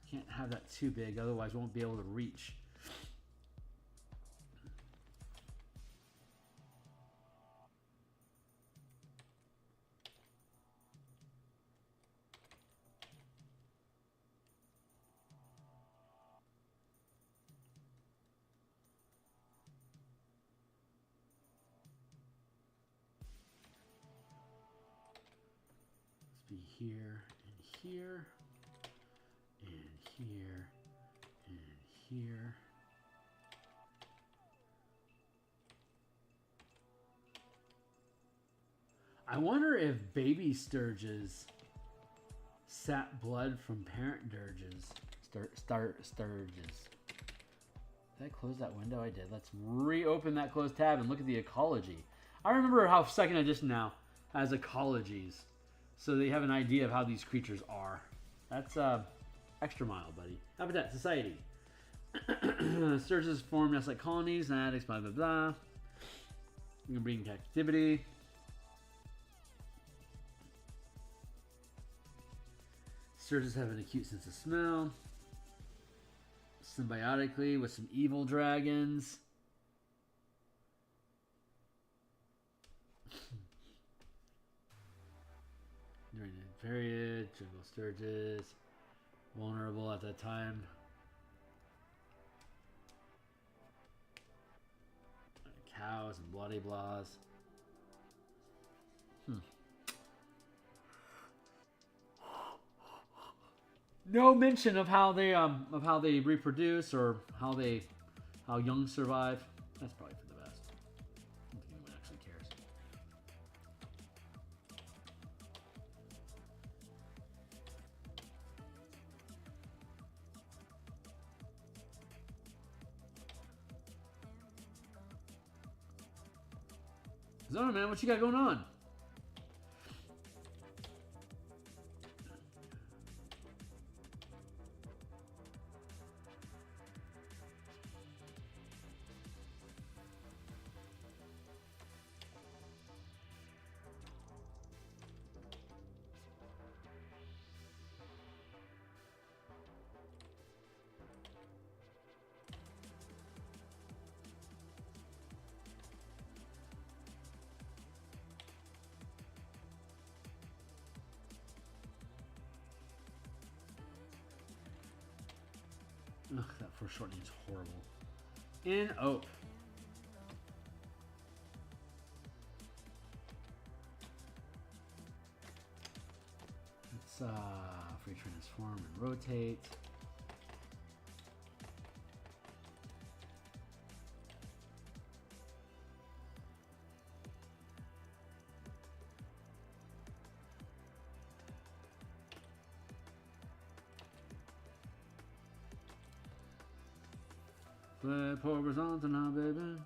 Can't have that too big, otherwise we won't be able to reach. Here and here and here and here. I wonder if baby sturges sap blood from parent dirges. Sturges. Did I close that window? I did. Let's reopen that closed tab and look at the ecology. I remember how second edition now has ecologies. So they have an idea of how these creatures are. That's extra mile, buddy. Habitat Society. Sturges form nests like colonies, attics, blah blah blah. You can breed in captivity. Sturges have an acute sense of smell. Symbiotically with some evil dragons. During the period, jungle sturges. vulnerable at that time. Cows and bloody blahs. No mention of how they reproduce or how young survive. That's probably for the best. I don't think anyone actually cares. Zona, man, what you got going on? Ugh, that foreshortening is horrible. In Oak. Let's free transform and rotate. Flip horizontal now, baby.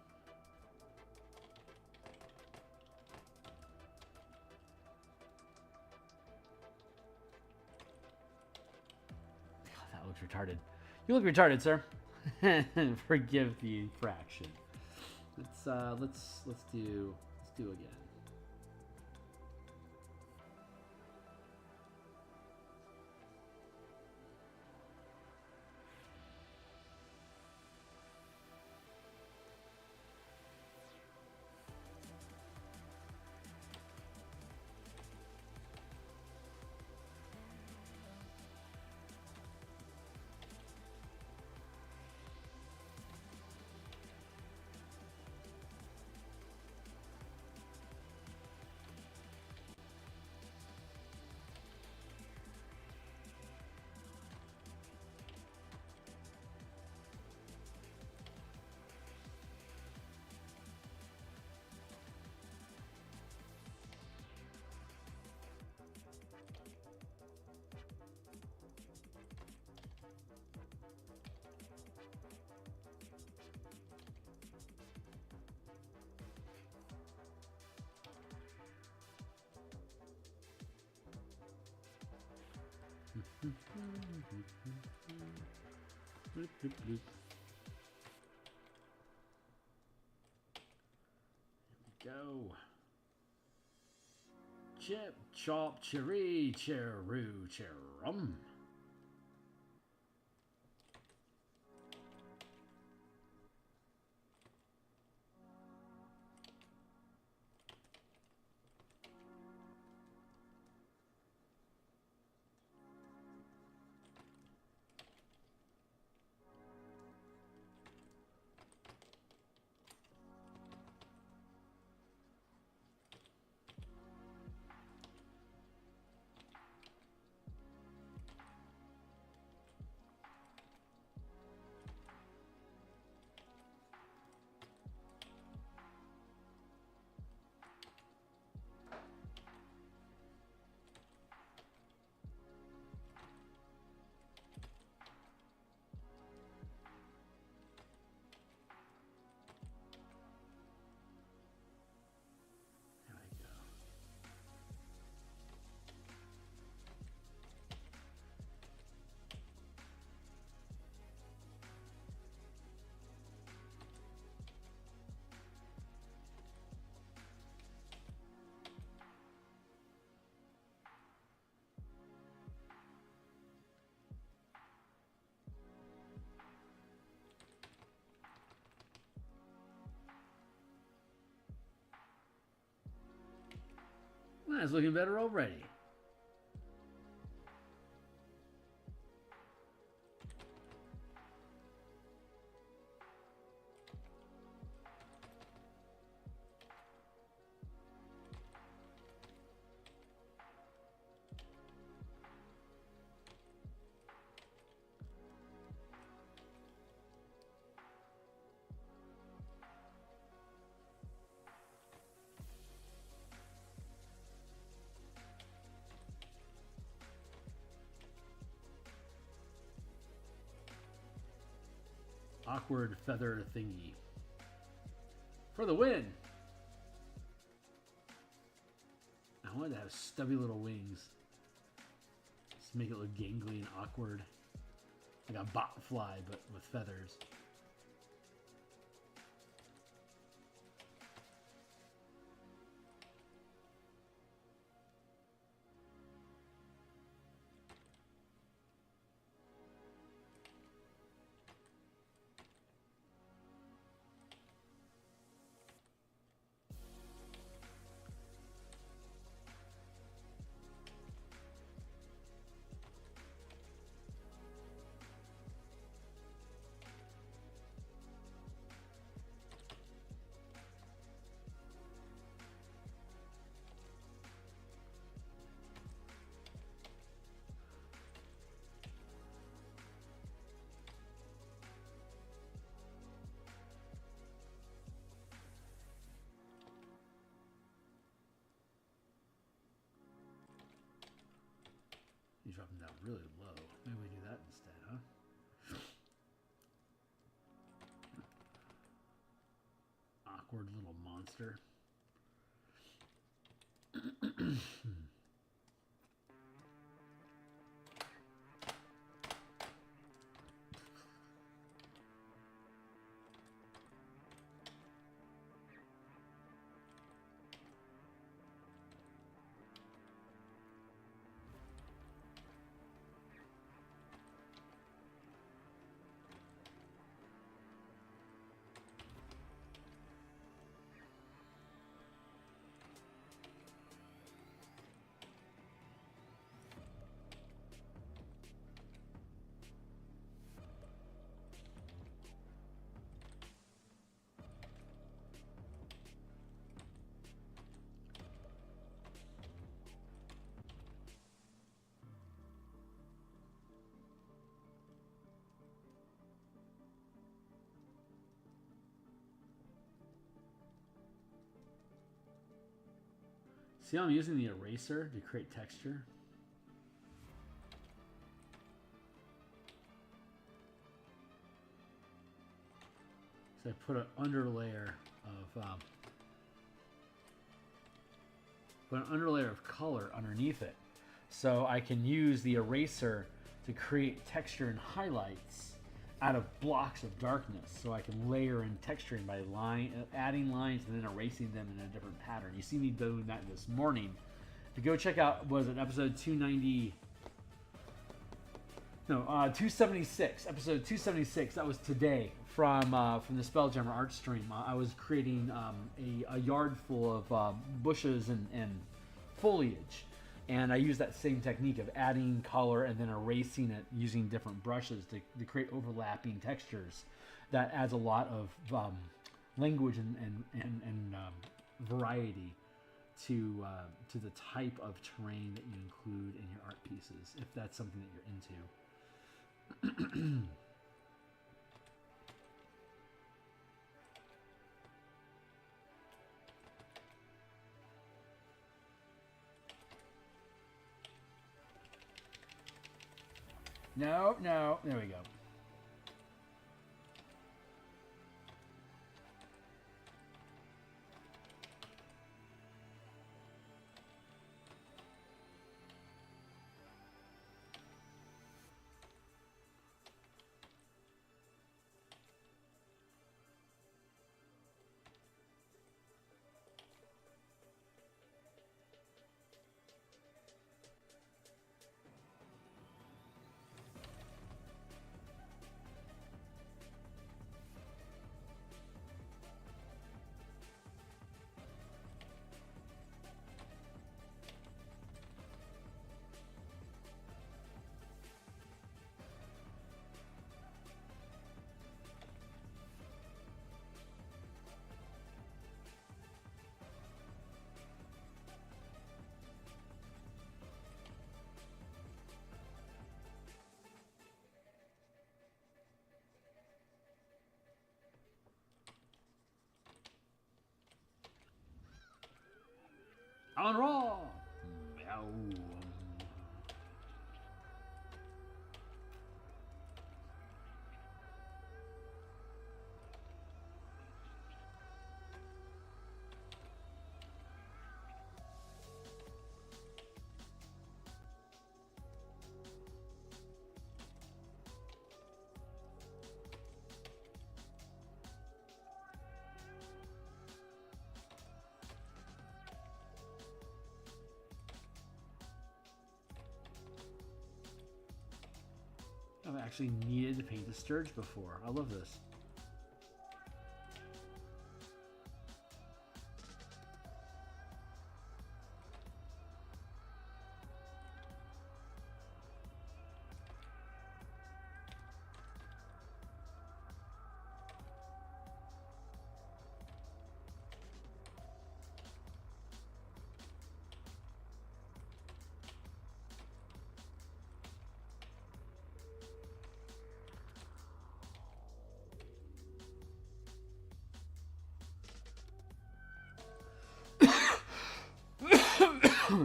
God, that looks retarded. You look retarded, sir. Forgive the infraction. Let's do again. Bloop, bloop, bloop. Here we go. Chip, chop, cherry, cheru, cherum. Well, it's looking better already. awkward feather thingy. For the win! I wanted to have stubby little wings. Just make it look gangly and awkward. Like a bot fly, but with feathers. You drop them down really low. Maybe we do that instead, huh? Awkward little monster. See how I'm using the eraser to create texture? So I put an underlayer of color underneath it. So I can use the eraser to create texture and highlights out of blocks of darkness. So I can layer in texturing by adding lines and then erasing them in a different pattern. You see me doing that this morning. If you go check out, was it episode 290? No, 276. Episode 276. That was today from the Spelljammer art stream. I was creating a yard full of bushes and foliage. And I use that same technique of adding color and then erasing it using different brushes to create overlapping textures. That adds a lot of language and variety to the type of terrain that you include in your art pieces, if that's something that you're into. No, there we go. On Raw! Meow. actually needed to paint the Sturge before. I love this.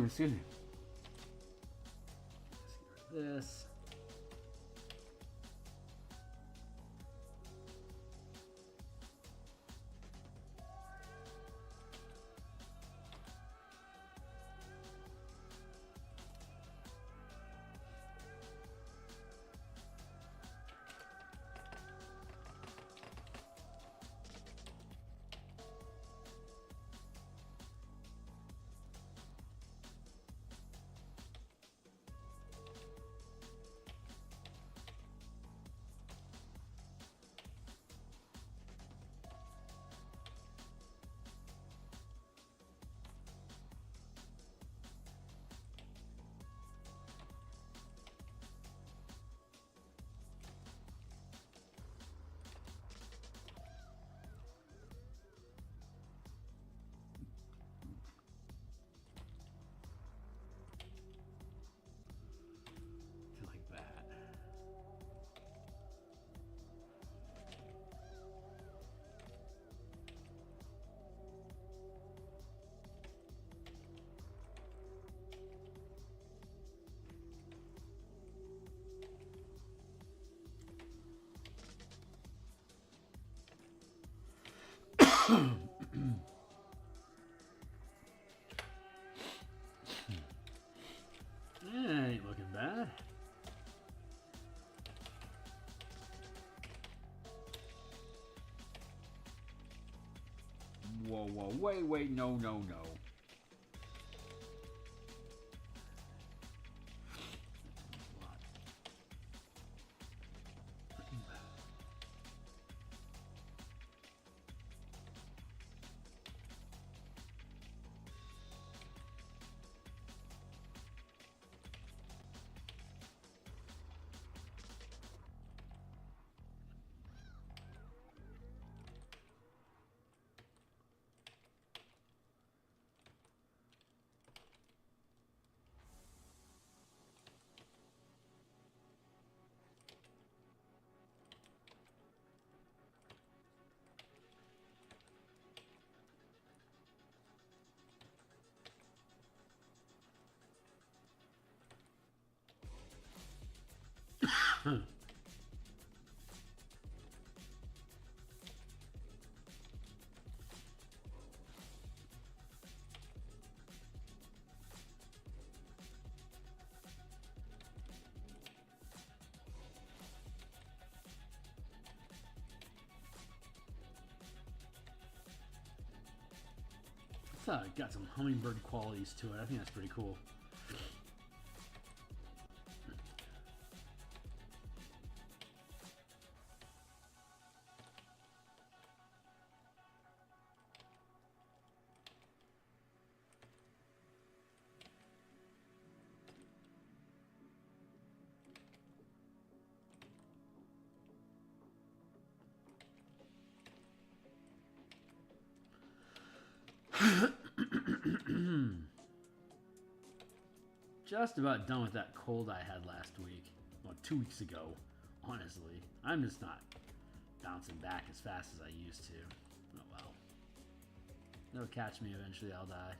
Excuse me. Let's get rid of this. Ain't looking bad. Whoa, whoa, wait, no. It's got some hummingbird qualities to it. I think that's pretty cool. Just about done with that cold I had last week. Well, 2 weeks ago, honestly. I'm just not bouncing back as fast as I used to. Oh well. They'll catch me eventually, I'll die.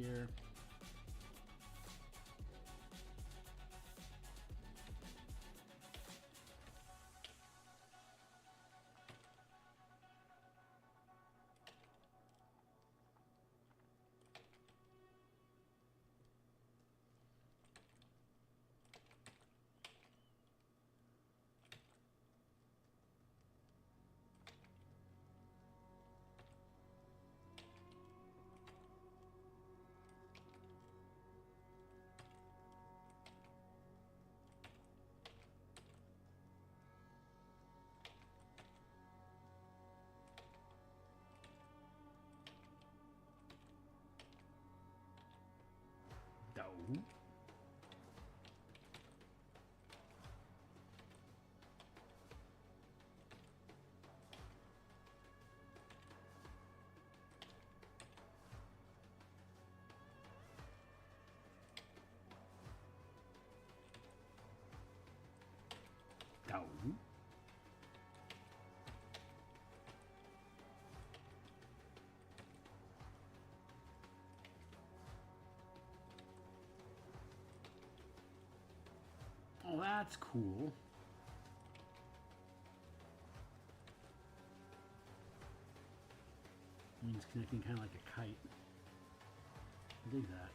here. No. No. Oh, that's cool. Means connecting kind of like a kite. I dig that.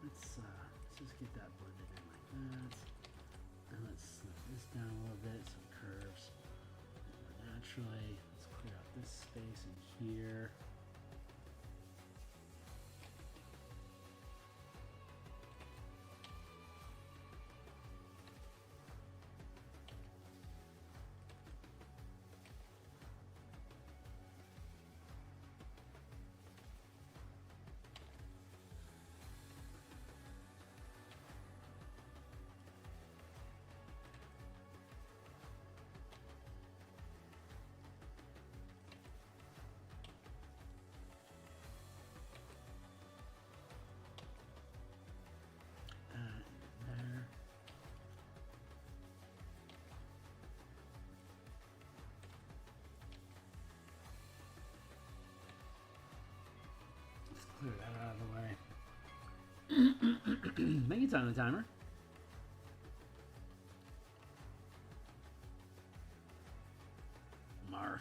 Let's just get that blended in like that. And let's slip this down a little bit so it curves more naturally. Let's clear out this space in here. There. Let's clear that out of the way. Make it on the timer. Marf.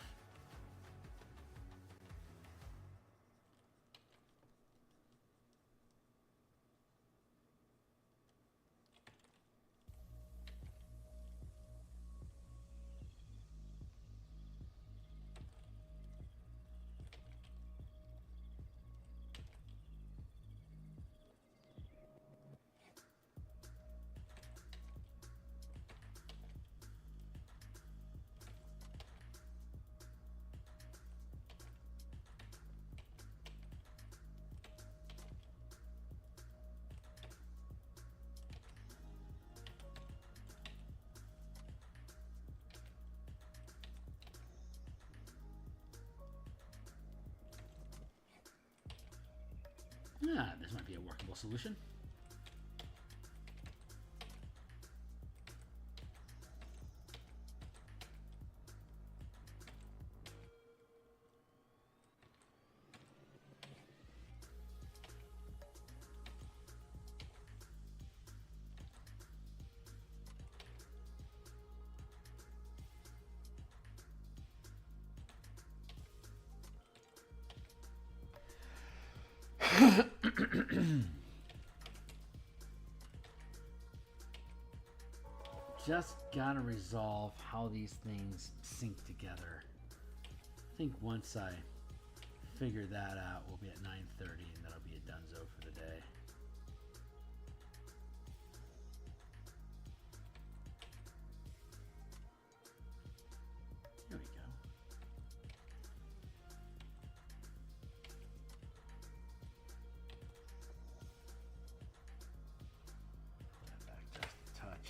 Ah, this might be a workable solution. Just gotta resolve how these things sync together think once I figure that out, we'll be at 9:30, and that'll be a donezo for the day. There we go. Pull that back just a touch.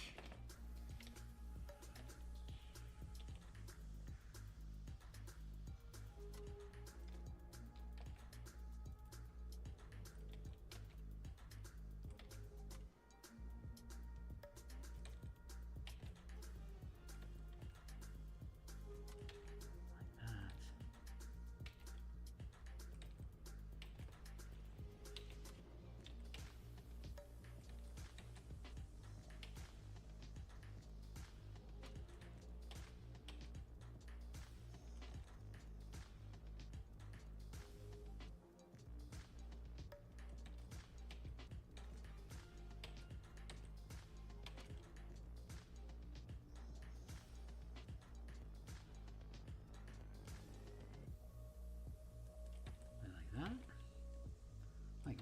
Like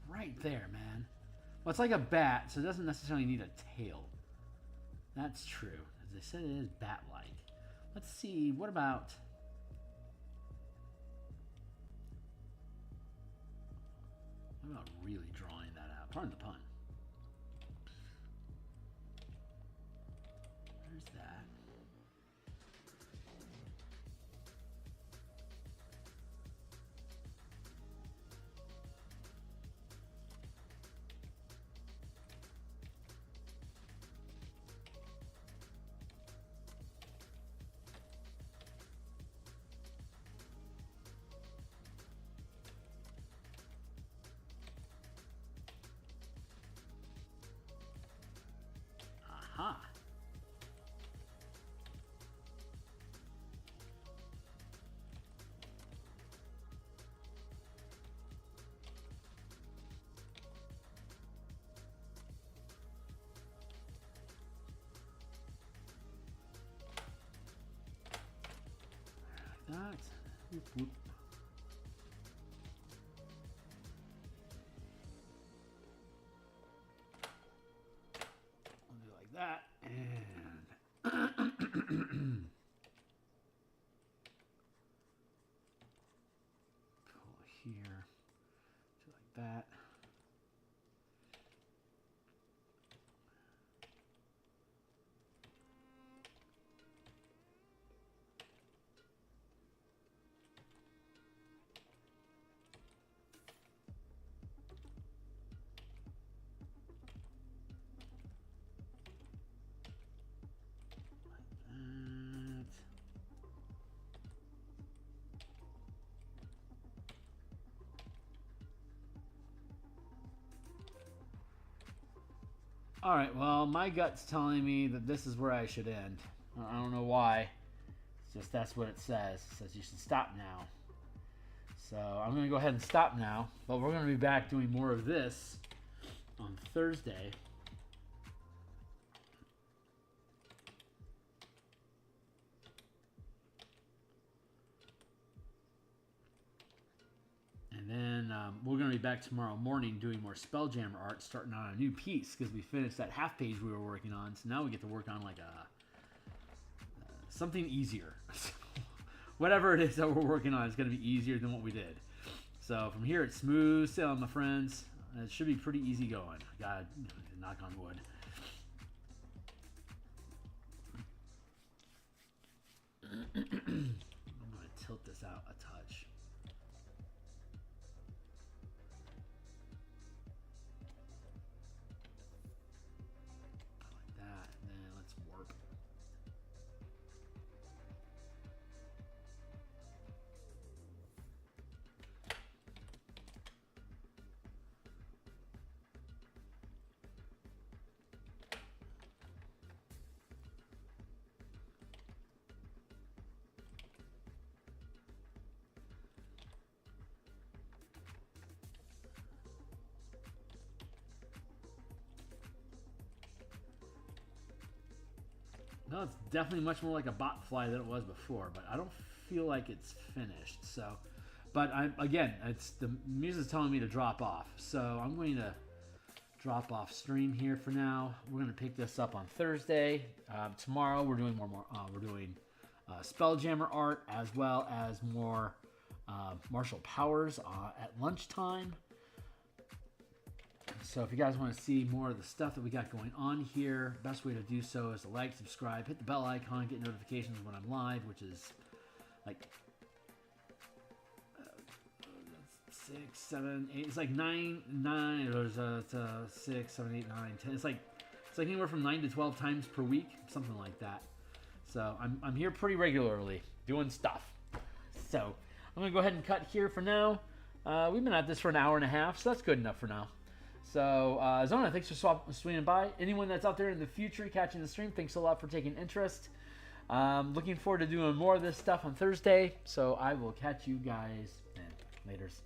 right there, man. Well, it's like a bat, so it doesn't necessarily need a tail. That's true. As they said, it is bat-like. Let's see, what about... What about really drawing that out? Pardon the pun. There's that. Aha. Like that. Whoop, whoop. We'll do like that, and pull here, do like that. All right, well, my gut's telling me that this is where I should end. I don't know why. It's just that's what it says. It says you should stop now. So I'm going to go ahead and stop now. But we're going to be back doing more of this on Thursday. And then we're going to be back tomorrow morning doing more Spelljammer art, starting on a new piece because we finished that half page we were working on. So now we get to work on like something easier. Whatever it is that we're working on is going to be easier than what we did. So from here, it's smooth sailing, my friends. It should be pretty easy going. God, knock on wood. I'm going to tilt this out a touch. Like that, and then let's warp. No, it's definitely much more like a bot fly than it was before, but I don't feel like it's finished. So, but it's the music's telling me to drop off. So I'm going to drop off stream here for now. We're going to pick this up on Thursday. Tomorrow we're doing we're doing Spelljammer art as well as more martial powers at lunchtime. So if you guys want to see more of the stuff that we got going on here, best way to do so is to like, subscribe, hit the bell icon, get notifications when I'm live, which is like 6, 7, 8. It's like 9. There's 6, 7, 8, 9, 10. It's like anywhere from 9 to 12 times per week, something like that. So I'm here pretty regularly doing stuff. So I'm gonna go ahead and cut here for now. We've been at this for an hour and a half, so that's good enough for now. So, Zona, thanks for swinging by. Anyone that's out there in the future catching the stream, thanks a lot for taking interest. Looking forward to doing more of this stuff on Thursday. So I will catch you guys then. Laters.